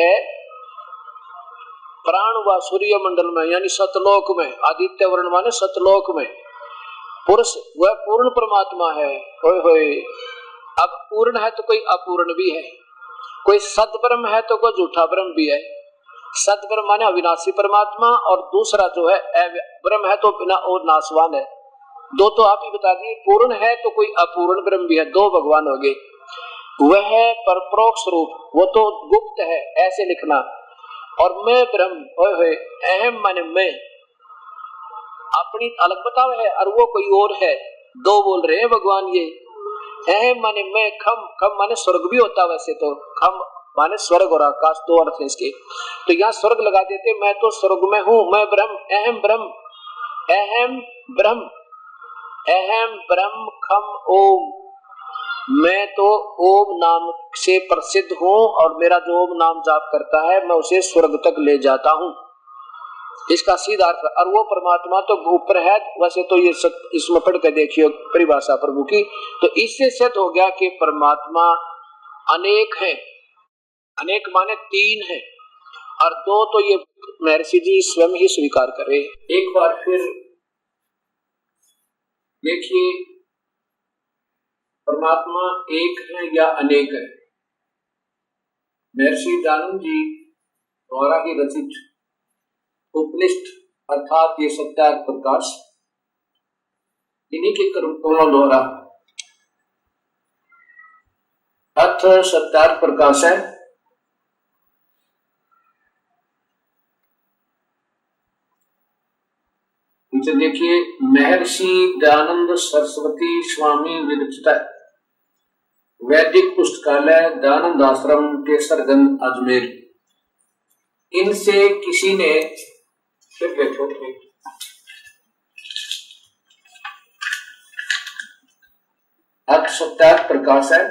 प्राण व सूर्य मंडल में यानी सतलोक में, आदित्य वर्ण माने सतलोक में पुरुष, वह पूर्ण परमात्मा है। होय होय, अब पूर्ण है तो कोई अपूर्ण भी है, कोई सत ब्रह्म है तो कोई झूठा ब्रह्म भी है। सत ब्रह्म माने अविनाशी परमात्मा, और दूसरा जो है ब्रह्म है तो बिना और नाशवान है। दो तो आप ही बता दिए, पूर्ण है तो कोई अपूर्ण ब्रह्म भी है, दो भगवान हो गए। वह है परप्रोक्ष स्वरूप, वो तो गुप्त है, ऐसे लिखना। और मैं ब्रह्म, होय होय, अहम माने मैं, अपनी अलग बताव है और वो कोई और है, दो बोल रहे हैं भगवान ये। अहम माने मैं, खम, खम माने स्वर्ग भी होता, वैसे तो खम माने स्वर्ग और आकाश, दो अर्थ है इसके, तो यहाँ स्वर्ग लगा देते, मैं तो स्वर्ग में हूँ, मैं ब्रह्म, अहम ब्रह्म, अहम ब्रह्म, अहम ब्रह्म खम ओम, मैं तो ओम नाम से प्रसिद्ध हूँ, और मेरा जो ओम नाम जाप करता है मैं उसे स्वर्ग तक ले जाता हूँ, इसका सीधा अर्थ। और वो परमात्मा तो ऊपर है, वैसे तो ये इसमें पढ़ के देखिए परिभाषा प्रभु की, तो इससे सिद्ध हो गया कि परमात्मा अनेक है, अनेक माने तीन है, और दो तो ये महर्षि जी स्वयं ही स्वीकार करे। एक बार फिर देखिए, परमात्मा एक है या अनेक है। महर्षि दयानंद जी द्वारा ही रचित उपनिषद अर्थात ये सत्यार्थ प्रकाश, इन्हीं के कर्मों द्वारा अर्थ सत्यार्थ प्रकाश है। देखिए, महर्षि दयानंद सरस्वती स्वामी विरचित वैदिक पुस्तकालय दयानंद आश्रम केसरगंज अजमेर, इनसे किसी ने अर्थ सत्यार्थ प्रकाश है,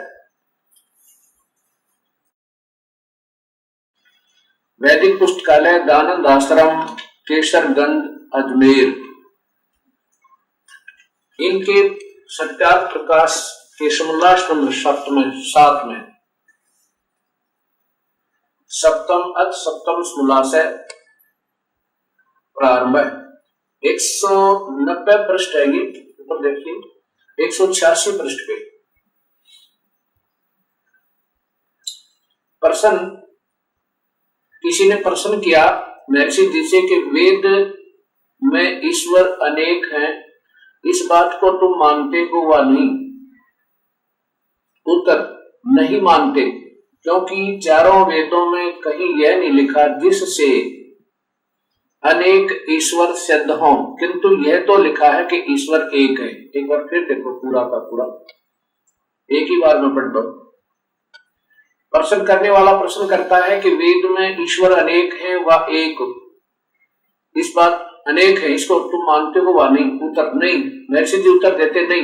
वैदिक पुस्तकालय दयानंद आश्रम केसरगंज अजमेर, इनके सत्यार्थ प्रकाश के समलाष्टम सात में सप्तम अथ सप्तम समलाशय प्रारंभ है। 190 पृष्ठ है ये, ऊपर देखिए 186 पृष्ठ पे। प्रश्न, किसी ने प्रश्न किया महर्षि जी से कि वेद में ईश्वर अनेक हैं, इस बात को तुम मानते हो वा नहीं? उत्तर, नहीं मानते, क्योंकि चारों वेदों में कहीं यह नहीं लिखा जिससे अनेक ईश्वर सिद्ध हों, किंतु यह तो लिखा है कि ईश्वर एक है। एक बार फिर देखो पूरा का पूरा, एक ही बार में पढ़ दो। प्रश्न करने वाला प्रश्न करता है कि वेद में ईश्वर अनेक है व एक, इस बात अनेक है, इसको तुम मानते हो वा नहीं? उत्तर, नहीं। महर्षि जी उत्तर देते,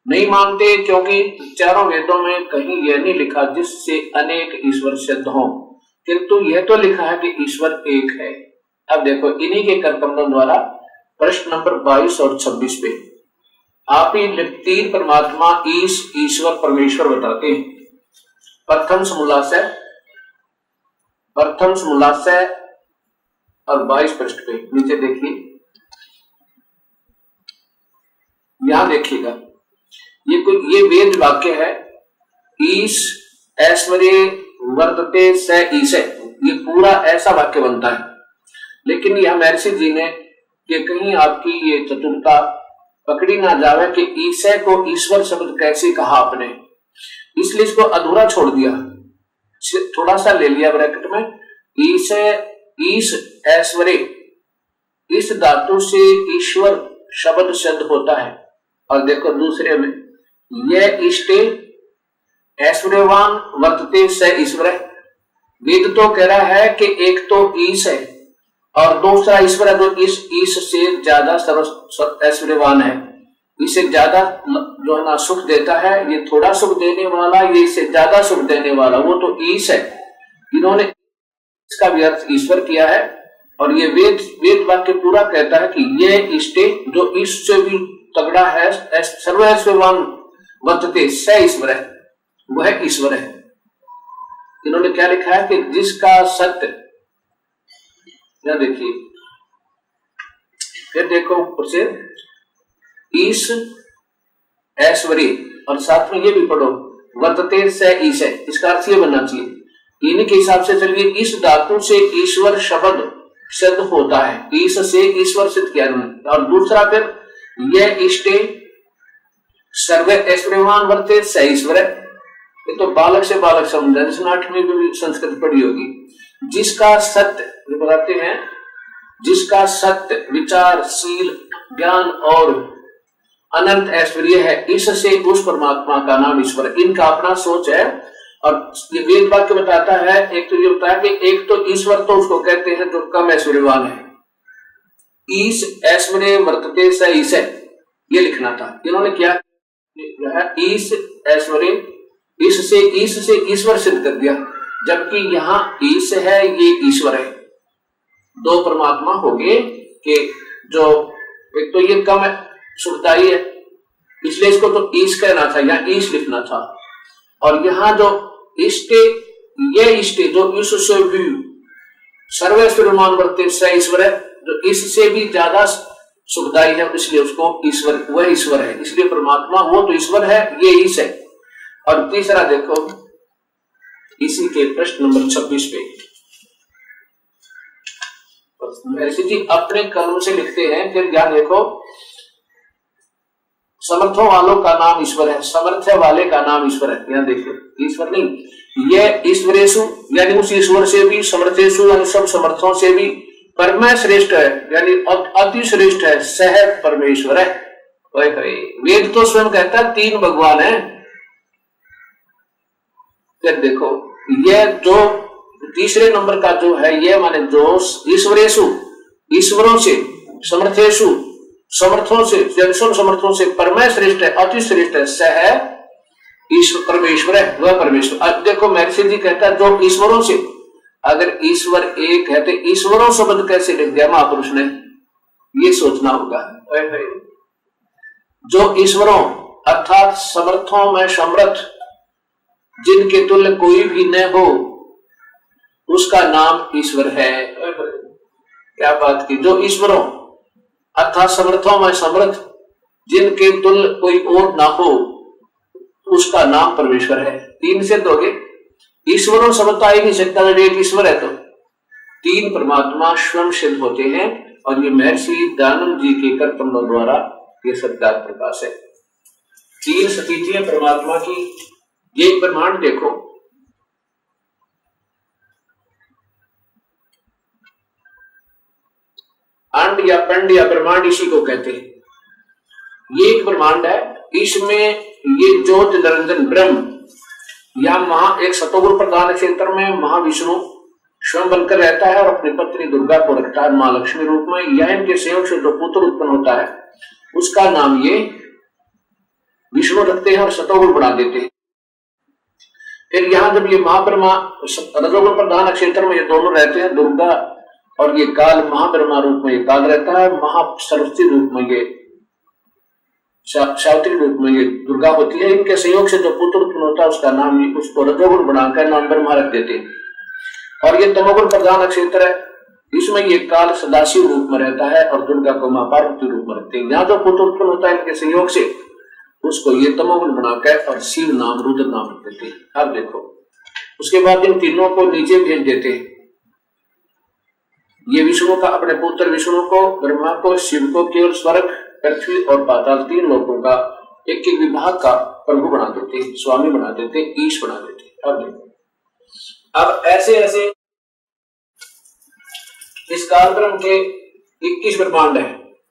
नहीं मानते, क्योंकि चारों वेदों में कहीं यह नहीं लिखा जिससे अनेक ईश्वर सिद्ध हों, किंतु यह तो लिखा है कि ईश्वर एक है। अब देखो इन्हीं के कर्तव्यों द्वारा प्रश्न नंबर 22 और 26 पे आप ही तीन परमात्मा ईश्वर परमेश्वर बताते हैं। प्रथम समलाशय और 22 पृष्ठ पे नीचे देखिए, यहां देखिएगा, ये वेद वाक्य है, ईश ऐश्वर्य वर्तते स ईश, ये पूरा ऐसा वाक्य बनता है। लेकिन यह महर्षि जी ने कि कहीं आपकी ये चतुरता पकड़ी ना जावे कि ईशय को ईश्वर शब्द कैसे कहा आपने, इसलिए इसको अधूरा छोड़ दिया, थोड़ा सा ले लिया ब्रैकेट में। ईशय, ईश ऐश्वर्य, इस धातु से ईश्वर शब्द सिद्ध होता है। और देखो दूसरे में यह इष्टे ऐश्वर्यवान वर्तते स ईश्वर। वेद तो कह रहा है कि एक तो ईश है और दूसरा ईश्वर है, जो इस ईश से ज्यादा ऐश्वर्यवान है, इसे ज्यादा जो है ना सुख देता है, ये थोड़ा सुख देने वाला, ये इसे ज्यादा सुख देने वाला, वो तो ईश है। इन्होंने इसका भी अर्थ ईश्वर किया है। और ये वेद वाक्य पूरा कहता है कि ये इष्टे जो ईश से भी तगड़ा है, सर्व ऐश्वर्यवान वर्तते स ईश्वर है, वह ईश्वर है। इन्होंने क्या लिखा है कि जिसका सत्य, क्या देखिए फिर देखो ऊपर से ईश ऐश्वर्य और साथ में ये भी पढ़ो वर्तते स ईश है, इसका अर्थ ये बनना चाहिए। इनके हिसाब से चलिए इस धातु से ईश्वर शब्द सिद्ध होता है, ईश से ईश्वर सिद्ध किया। और दूसरा फिर यह इष्टे सर्व ऐश्वर्यवान वर्ते स ईश्वर, ये तो बालक से बालक समझा, जिसने 8वीं में भी संस्कृत पढ़ी होगी। जिसका सत्य बताते हैं, जिसका सत्य विचारशील ज्ञान और अनंत ऐश्वर्य है, इससे उस परमात्मा का नाम ईश्वर। इनका अपना सोच है और ये वेद वाक्य बताता है। एक तो ये बताया कि एक तो ईश्वर तो उसको कहते हैं जो कम ऐश्वर्यवान है, ईश ऐश्वर्य वर्तते स ईश, ये लिखना था। इन्होंने क्या ईश ऐश्वर्य, इससे ईश से ईश्वर सिद्ध कर दिया, जबकि यहाँ ईश है, ये ईश्वर है, दो परमात्मा हो गए। कि जो एक तो ये कम सुखदायी है, इसलिए इसको तो ईश कहना था, यहाँ ईश लिखना था। और यहाँ जो इष्टे, ये इष्टे जो इससे भी सर्वैश्वर्यवान वर्ते स ईश्वर है, जो इससे भी ज्यादा सुखदायी है, इसलिए उसको ईश्वर, वह ईश्वर है। इसलिए परमात्मा वो तो ईश्वर है, ये ईश है। और तीसरा देखो इसी के प्रश्न नंबर 26 पे महर्षि जी अपने कलम से लिखते हैं। फिर यहाँ देखो समर्थों वालों का नाम ईश्वर है, समर्थ्य वाले का नाम ईश्वर है। यहाँ देखिए ईश्वर नहीं, यह ईश्वरेशु यानी उस ईश्वर से भी, समर्थेशु यानी सब समर्थों से भी, परम श्रेष्ठ है यानी अति श्रेष्ठ है, सह परमेश्वर है। वेद तो स्वयं कहता है 3 भगवान है। फिर देखो यह जो तीसरे नंबर का जो है, ये माने जो ईश्वरेशु ईश्वरों से, समर्थेशु समर्थों से, समर्थों से, परम श्रेष्ठ है, अति श्रेष्ठ है, सह ईश्वर परमेश्वर है, वह परमेश्वर। अब देखो महर्षि जी कहता है जो ईश्वरों से, अगर ईश्वर एक है तो ईश्वरों शब्द कैसे लिख दिया महापुरुष ने, ये सोचना होगा। जो ईश्वरों अर्थात समर्थों में समर्थ, जिनके तुल्य कोई भी न हो, उसका नाम ईश्वर है। क्या बात की, जो ईश्वरों अर्थात समर्थों में समर्थ, जिनके तुल्य कोई और ना हो, उसका नाम परमेश्वर है। 3 से दोगे, ईश्वरों शब्द आ ही नहीं सकता, जब एक ईश्वर है तो 3 परमात्मा स्वयं सिद्ध होते हैं। और ये महर्षि दयानंद जी के कर कमलों द्वारा ये सत्यार्थ प्रकाश है। 3 स्थितियां परमात्मा की। ये ब्रह्मांड देखो, अंड या पिंड या ब्रह्मांड इसी को कहते हैं। ये एक ब्रह्मांड है, इसमें ये ज्योत निरंजन ब्रह्म या एक सतोगुण प्रधान क्षेत्र में महाविष्णु स्वयं बनकर रहता है और अपनी पत्नी दुर्गा को रखता है मां लक्ष्मी रूप में। यह इनके संयोग से जो पुत्र उत्पन्न होता है उसका नाम ये विष्णु रखते हैं और सतोगुण बना देते हैं। फिर यहाँ जब ये महाब्रह्मा रजोगुण प्रधान क्षेत्र में ये दोनों रहते हैं, दुर्गा और ये काल, महाब्रह्मा रूप में ये काल रहता है, महा सरस्वती रूप में ये सावित्री रूप में ये दुर्गा होती है। इनके संयोग से जो पुत्र उत्पन्न होता है उसका नाम, उसको रजोगुण बनाकर नाम ब्रह्मा रख देते हैं। और ये तमोगुण प्रधान क्षेत्र है, इसमें ये काल सदाशिव रूप में रहता है और दुर्गा को मां पार्वती रूप में रखते हैं। यहाँ जो पुत्र उत्पन्न होता है इनके संयोग से, उसको ये तमोगुण बनाकर और शिव नाम, रुद्र नाम रख देते हैं। अब देखो उसके बाद इन तीनों को नीचे भेज देते हैं। ये विष्णु का अपने पुत्र विष्णु को, ब्रह्मा को, शिव को केवल स्वर्ग, पृथ्वी और पाताल तीन लोगों का एक एक विभाग का प्रभु बना देते, स्वामी बना देते, ईश बना देते। अब देखो, अब ऐसे ऐसे इस काल ब्रह्म के 21 ब्रह्मांड है,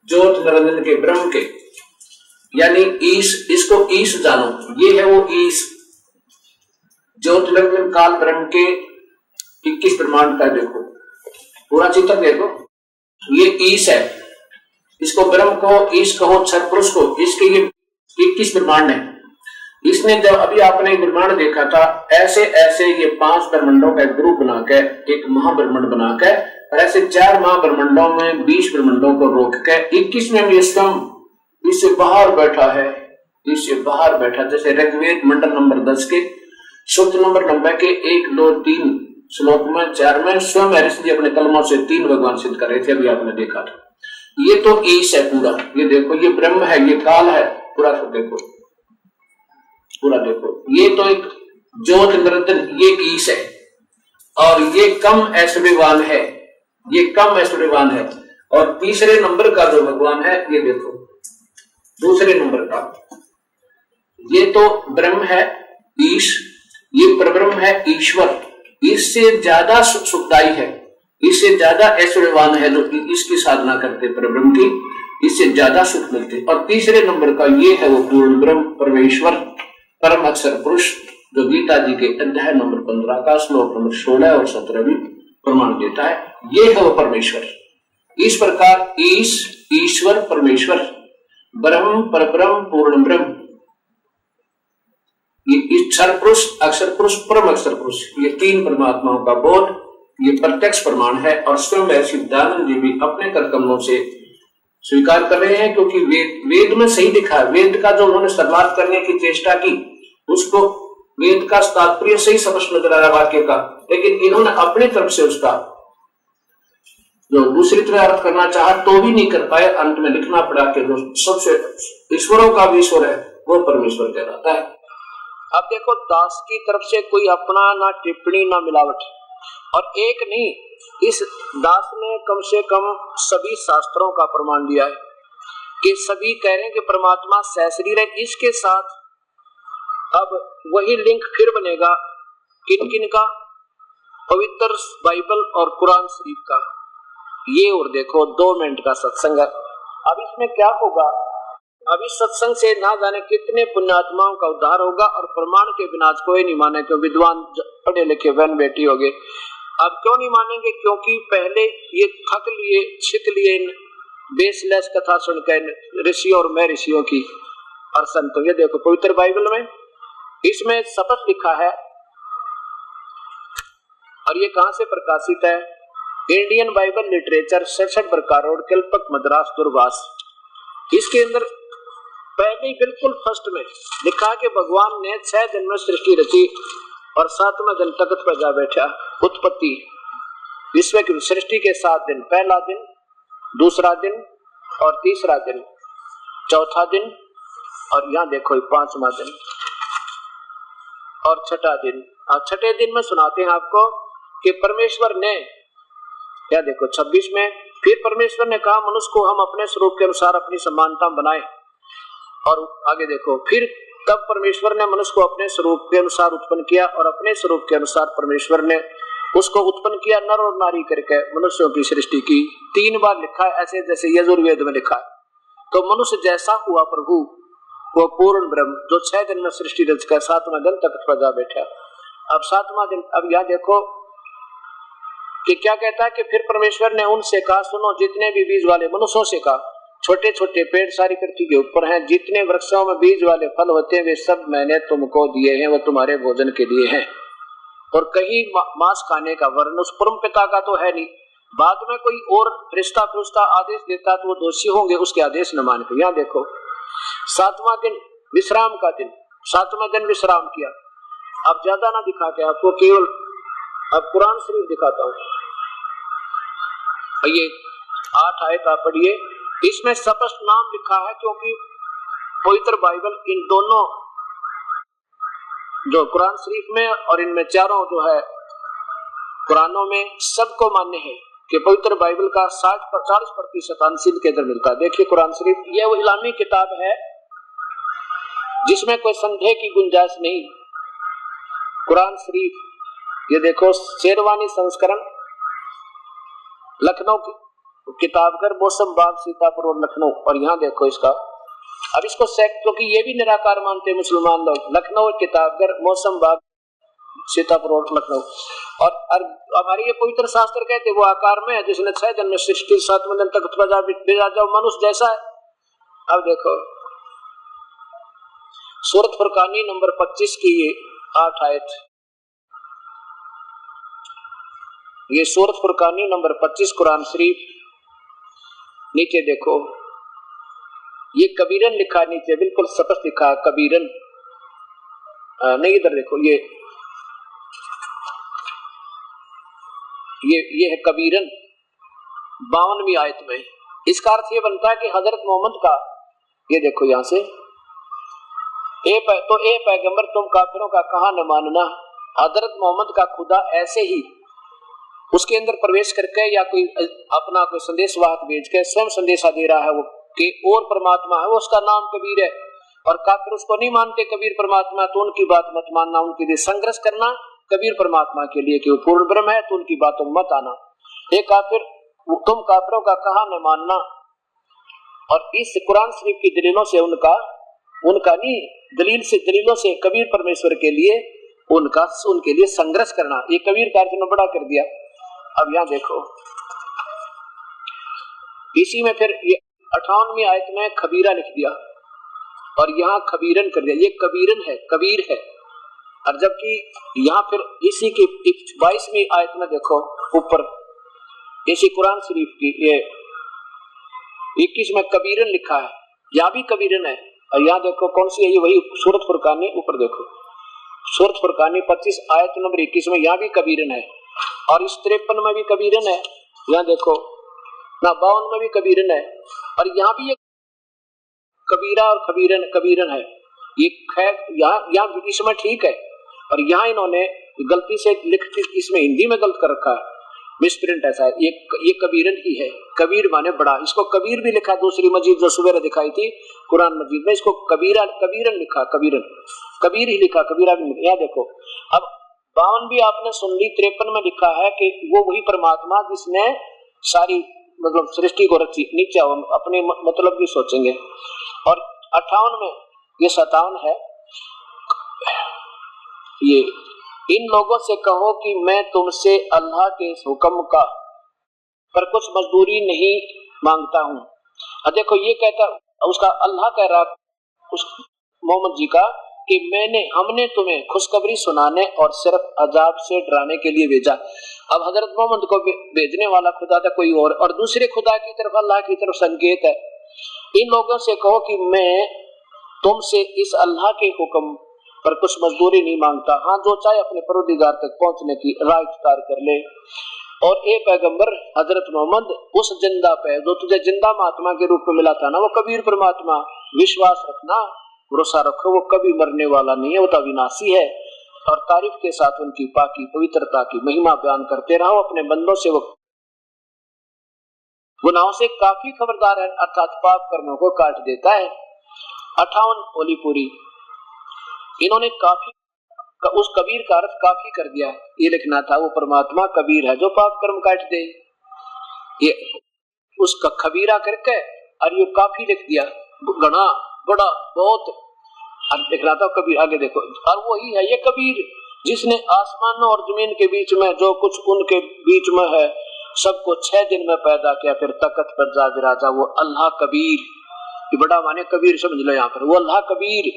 ज्योत निरंजन के ब्रह्म के, यानी ईश, इसको ईश जानो, ये है वो ईश, ज्योत निरंजन काल ब्रह्म के 21 ब्रह्मांड का देखो, पूरा चित्र देखो, ये ईश है, इसको ब्रह्म को ईश कहो, क्षर पुरुष को, इसके ये 21 ब्रह्मांड है। इसने जब अभी आपने ब्रह्मांड देखा था, ऐसे ऐसे ये 5 ब्रह्मांडों का ग्रुप बनाकर एक महाब्रह्मांड बनाकर, और ऐसे 4 महाब्रह्मांडों में 20 ब्रह्मांडों को रोक के 21वें में स्तंभ इससे बाहर बैठा है, इससे बाहर बैठा, जैसे ऋग्वेद मंडल नंबर 10 के सूत्र नंबर 90 के 1, 2, 3 श्लोक में 4 में स्वयं ऋषि जी अपने कलमों से 3 भगवान सिद्ध कर रहे थे, अभी आपने देखा था। ये तो ईश है पूरा, ये देखो, ये ब्रह्म है, ये काल है, पूरा तो देखो, पूरा देखो, ये तो एक ज्योत निरंजन, ये ईश है, और ये कम ऐश्वर्यवान है, ये कम ऐश्वर्यवान है। और तीसरे नंबर का जो भगवान है, ये देखो दूसरे नंबर का, ये तो ब्रह्म है ईश, ये परब्रह्म है ईश्वर, इससे ज्यादा सुखदायी है, इससे ज्यादा ऐश्वर्यवान है जो इसकी साधना करते परब्रह्म की, इससे ज्यादा सुख मिलते। और तीसरे नंबर का ये है वो पूर्ण ब्रह्म परमेश्वर परम अक्षर पुरुष, जो गीता जी के अध्याय नंबर 15 का श्लोक नंबर 16 और 17 भी प्रमाण देता है, ये है वो परमेश्वर। इस प्रकार ईश, ईश्वर, परमेश्वर, ब्रह्म, परब्रह्म, पूर्ण ब्रह्म, ये अक्षर पुरुष, अक्षर पुरुष, परम अक्षर पुरुष, ये 3 परमात्माओं का बोध, ये प्रत्यक्ष प्रमाण है। और स्वयं सिद्धानंद जी भी अपने कर कमलों से स्वीकार कर रहे हैं, क्योंकि वेद में सही लिखा है। वेद का जो उन्होंने शुरुआत करने की चेष्टा की, उसको वेद का तात्पर्य सही समझ नजर आ रहा वाक्य का, लेकिन इन्होंने अपनी तरफ से उसका जो दूसरी तरह अर्थ करना चाहा तो भी नहीं कर पाए, अंत में लिखना पड़ा कि जो सबसे ईश्वरों का भी ईश्वर है वो परमेश्वर कहलाता है। अब देखो, दास की तरफ से कोई अपना ना टिप्पणी ना मिलावट, और एक नहीं, इस दास ने कम से कम सभी शास्त्रों का प्रमाण दिया है कि सभी कह रहे हैं कि परमात्मा सहशरीर है। इसके साथ अब वही लिंक फिर बनेगा किन किन का, पवित्र बाइबल और कुरान शरीफ का। ये और देखो 2 मिनट का सत्संग है। अब इसमें क्या होगा, अब इस सत्संग से ना जाने कितने पुण्यात्माओं का उद्धार होगा, और प्रमाण के बिना कोई नहीं माने, क्यों विद्वान पढ़े लिखे बहन बेटी हो गए। अब क्यों नहीं मानेंगे, क्योंकि पहले ये थक लिए, छित लिए इन बेसलेस कथा सुनकर ऋषियों और मैं ऋषियों की और संतों। ये देखो पवित्र बाइबल में इसमें शपथ लिखा है, और ये कहां से प्रकाशित है, इंडियन बाइबल लिटरेचर 66 प्रकार और कल्पक मद्रास दूरभाष। इसके अंदर पहले बिल्कुल फर्स्ट में लिखा कि भगवान ने 6 दिन में सृष्टि रची और 7वें दिन तख्त पर जा बैठा। उत्पत्ति, विश्व की सृष्टि के 7 दिन, पहला दिन, दूसरा दिन और तीसरा दिन, चौथा दिन, और यहाँ देखो 5वां दिन और 6ठा दिन। और 6ठे दिन में सुनाते हैं आपको कि परमेश्वर ने, या देखो 26 में, फिर परमेश्वर ने कहा मनुष्य को हम अपने स्वरूप के अनुसार अपनी समानता बनाए। और आगे देखो, फिर तब परमेश्वर ने मनुष्य को अपने स्वरूप के अनुसार उत्पन्न किया, और अपने स्वरूप के अनुसार परमेश्वर ने उसको उत्पन्न किया, नर और नारी करके मनुष्यों की सृष्टि की। 3 बार लिखा है, ऐसे जैसे यजुर्वेद में लिखा है। तो मनुष्य जैसा हुआ प्रभु वो पूर्ण ब्रह्म, जो 6 दिन में सृष्टि रचकर 7वें दिन तक जा बैठा। अब 7वां दिन, अब यहाँ देखो कि क्या कहता है कि फिर परमेश्वर ने उनसे कहा, सुनो जितने भी बीज वाले मनुष्यों से कहा, छोटे छोटे पेड़ सारी पृथ्वी के ऊपर हैं, जितने वृक्षों में बीज वाले फल होते हैं वे सब मैंने तुमको दिए हैं, वो तुम्हारे भोजन के लिए हैं। और कहीं मांस खाने का वर्ण उस परम पिता का तो है नहीं, बाद में कोई और रिश्ता पुरुषता आदेश देता तो वो दोषी होंगे उसके आदेश न मान के। यहाँ देखो 7वां दिन विश्राम का दिन, 7वें दिन विश्राम किया। अब ज्यादा ना दिखा के आपको केवल अब कुरान शरीफ दिखाता हूँ। ये 8 आयत आप पढ़िए, इसमें स्पष्ट नाम लिखा है, क्योंकि पवित्र बाइबल इन दोनों जो कुरान शरीफ में और इनमें चारों जो है कुरानों में सबको मान्य है कि पवित्र बाइबल का 40% अंश के अंदर मिलता है। देखिए कुरान शरीफ ये वो इस्लामी किताब है जिसमें कोई संदेह की गुंजाइश नहीं। कुरान शरीफ ये देखो शेरवानी संस्करण लखनऊ किताबघर मौसम बाग सीतापुर और लखनऊ, और यहाँ देखो इसका अब इसको क्योंकि ये भी निराकार मानते हैं मुसलमान लोग, लखनऊ किताबघर मौसम बाग सीतापुर और लखनऊ। और हमारी ये पवित्र शास्त्र कहते वो आकार में है जिसने 6 दिन में सृष्टि 7वें दिन तक भेजा जाओ मनुष्य जैसा है। अब देखो सूरत फुरकानी नंबर 25 की ये 8 आयत, ये सूरत फुरकानी नंबर 25 कुरान शरीफ, नीचे देखो ये कबीरन लिखा है, नीचे बिल्कुल स्पष्ट लिखा है कबीरन, नहीं इधर देखो ये है कबीरन 52वीं आयत में। इसका अर्थ ये बनता है कि हजरत मोहम्मद का ये देखो यहां से ए पैगंबर तुम काफिरों का कहा न मानना, हजरत मोहम्मद का खुदा ऐसे ही उसके अंदर प्रवेश करके या कोई अपना कोई संदेशवाहक भेज के स्वयं संदेशा दे रहा है वो कि और परमात्मा है, वो उसका नाम कबीर है। और काफिर उसको नहीं मानते कबीर परमात्मा, तो उनकी बात मत मानना, उनके लिए संघर्ष करना कबीर परमात्मा के लिए कि वो पूर्ण ब्रह्म है, तो उनकी बातों मत आना। हे काफिर तुम काफिरों का कहा न मानना। और इस कुरान शरीफ की दलीलों से उनका नहीं दलीलों से कबीर परमेश्वर के लिए उनके लिए संघर्ष करना, ये कबीर का अर्थ बड़ा कर दिया। अब यहाँ देखो इसी में फिर ये 58वीं आयत में खबीरा लिख दिया और यहाँ खबीरन कर दिया, ये कबीरन है कबीर है। और जबकि यहाँ फिर इसी की 22वीं आयत में देखो ऊपर इसी कुरान शरीफ की ये 21 में कबीरन लिखा है, यहाँ भी कबीरन है। और यहाँ देखो कौन सी है ये, वही सूरत फुरकानी, ऊपर देखो सूरत फुरकानी 25 आयत नंबर 21 में यहाँ भी कबीरन है, और इस 53 में भी कबीरन है, यहाँ देखो ना 52 में भी कबीरन है, और यहाँ भी ये कबीरा और कबीरन है। ये यहाँ इसमें ठीक है, और यहाँ इन्होंने गलती से लिखती इसमें हिंदी में गलत कर रखा है, मिसप्रिंट ऐसा है, ये कबीरन ही है, कबीर माने बड़ा। इसको कबीर भी लिखा, दूसरी मस्जिद जो सुबह दिखाई थी कुरान मस्जिद में, इसको कबीरन लिखा, कबीर ही लिखा, कबीरा भी लिखा। यहाँ देखो अब 52 भी आपने सुन ली, 53 में लिखा है कि वो वही परमात्मा जिसने सारी मतलब सृष्टि को रची। नीचे अपने मतलब भी सोचेंगे। और 58 में ये 57 है, ये इन लोगों से कहो कि मैं तुमसे अल्लाह के हुक्म का पर कुछ मजदूरी नहीं मांगता हूँ। देखो ये कहता उसका अल्लाह कह रहा उस मोहम्मद जी का कि हमने तुम्हें खुशखबरी सुनाने और सिर्फ अजाब से डराने के लिए भेजा। अब हजरत मोहम्मद को भेजने वाला खुदा था कोई और दूसरे खुदा की तरफ अल्लाह की तरफ संकेत है। इन लोगों से कहो कि मैं तुमसे इस अल्लाह के हुक्म पर कुछ मजदूरी नहीं मांगता, हाँ जो चाहे अपने परवरदिगार तक पहुंचने की राह इख्तियार कर ले। और ए पैगंबर हजरत मोहम्मद उस जिंदा पे जो तुझे जिंदा महात्मा के रूप में मिला था ना, वो कबीर परमात्मा, विश्वास रखना, भरोसा रखो, वो कभी मरने वाला नहीं है, वो तो अविनाशी है। और तारीफ के साथ उनकी पाकी पवित्रता की महिमा बयान करते रहो, अपने बंदों से वो गुनाहों से काफी खबरदार है, अर्थात पाप कर्मों को काट देता है। 58 होली पूरी इन्होंने काफी उस कबीर का अर्थ काफी कर दिया, ये लिखना था वो परमात्मा कबीर है जो पाप कर्म काट दे, ये उसका खबीरा करके और ये काफी लिख दिया, गणा बड़ा बहुत लिखना था कबीर। आगे देखो और वही है ये कबीर जिसने आसमानों और जमीन के बीच में जो कुछ उनके बीच में है सबको 6 दिन में पैदा किया, फिर तख्त पर जा विराजा, वो अल्लाह कबीर। ये बड़ा माने कबीर समझ लो यहाँ पर, वो अल्लाह कबीर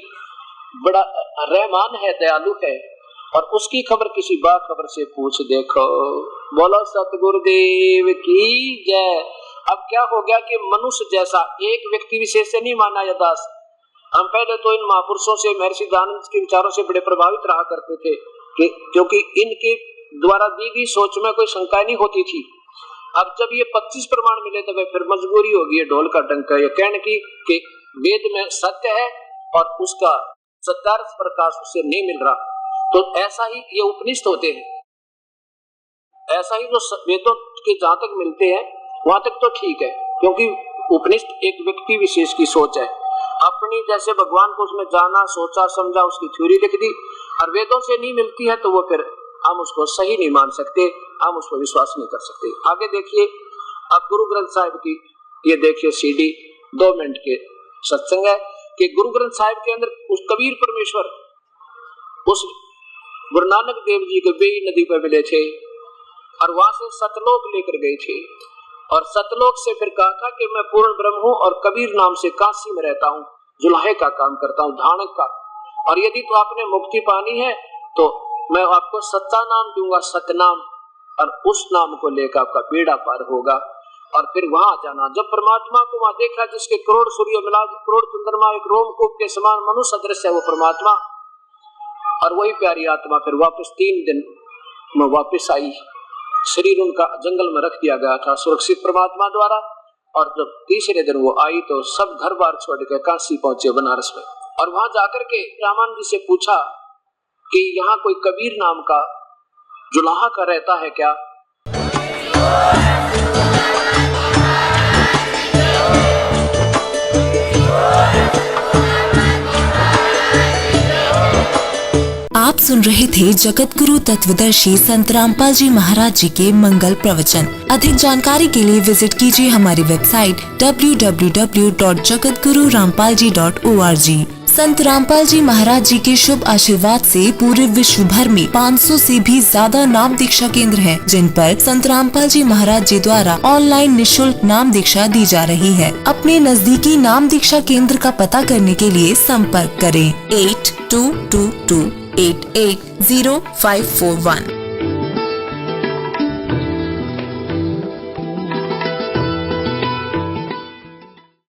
बड़ा रहमान है, दयालु है। और उसकी खबर किसी बाखबर से पूछ देखो। बोलो सतगुरुदेव की जय। अब क्या हो गया कि मनुष्य जैसा एक व्यक्ति विशेष से नहीं माना यह दास। हम पहले तो इन महापुरुषों से महर्षि दयानंद के विचारों से बड़े प्रभावित रहा करते थे क्योंकि इनके द्वारा दी गई सोच में कोई शंका नहीं होती थी। अब जब ये 25 प्रमाण मिले तो फिर मजबूरी होगी ढोल का डंका ये कहने की कि वेद में सत्य है और उसका सत्यार्थ प्रकाश उससे नहीं मिल रहा। तो ऐसा ही ये उपनिषद होते हैं, ऐसा ही जो वेदों के जहां तक मिलते हैं वहां तक तो ठीक है, क्योंकि उपनिषद एक व्यक्ति विशेष की सोच है अपनी, जैसे भगवान को उसने जाना, सोचा, समझा, उसकी थ्योरी लिख दी, और वेदों से नहीं मिलती है तो वो फिर हम उसको सही नहीं मान सकते, हम उस पर विश्वास नहीं कर सकते। आगे देखिए, अब गुरु ग्रंथ साहिब की ये देखिए सीडी 2 मिनट के सत्संग है कि गुरु ग्रंथ साहिब के अंदर उस कबीर परमेश्वर उस गुरु नानक देव जी को बेई नदी पर मिले थे और वहां से सतलोक लेकर गए थे, और सतलोक से फिर कहा था कि मैं पूर्ण ब्रह्म हूँ और कबीर नाम से काशी में रहता हूँ, जुलाहे का काम करता हूँ, धानक का, और यदि तो आपने मुक्ति पानी है तो मैं आपको सच्चा नाम दूंगा, सतनाम, और उस नाम को लेकर आपका बेड़ा पार होगा। और फिर वहां जाना, जब परमात्मा को वहां देखा जिसके करोड़ सूर्य मिला, करोड़ चंद्रमा एक रोमकूप के समान मनुष्य सदृश है वो परमात्मा, और वही प्यारी आत्मा फिर वापस 3 दिन में वापस आई, शरीर उनका जंगल में रख दिया गया था सुरक्षित परमात्मा द्वारा, और जब तीसरे दिन वो आई तो सब घर बार छोड़ के काशी पहुंचे, बनारस में, और वहां जाकर के रामानंद जी से पूछा कि यहाँ कोई कबीर नाम का जुलाहा का रहता है क्या? आप सुन रहे थे जगत गुरु तत्वदर्शी संत रामपाल जी महाराज जी के मंगल प्रवचन। अधिक जानकारी के लिए विजिट कीजिए हमारी वेबसाइट www.jagatgururampalji.org। संत रामपाल जी महाराज जी के शुभ आशीर्वाद से पूरे विश्व भर में 500 से भी ज्यादा नाम दीक्षा केंद्र हैं, जिन पर संत रामपाल जी महाराज जी द्वारा ऑनलाइन निशुल्क नाम दीक्षा दी जा रही है। अपने नजदीकी नाम दीक्षा केंद्र का पता करने के लिए संपर्क करें 8222880541।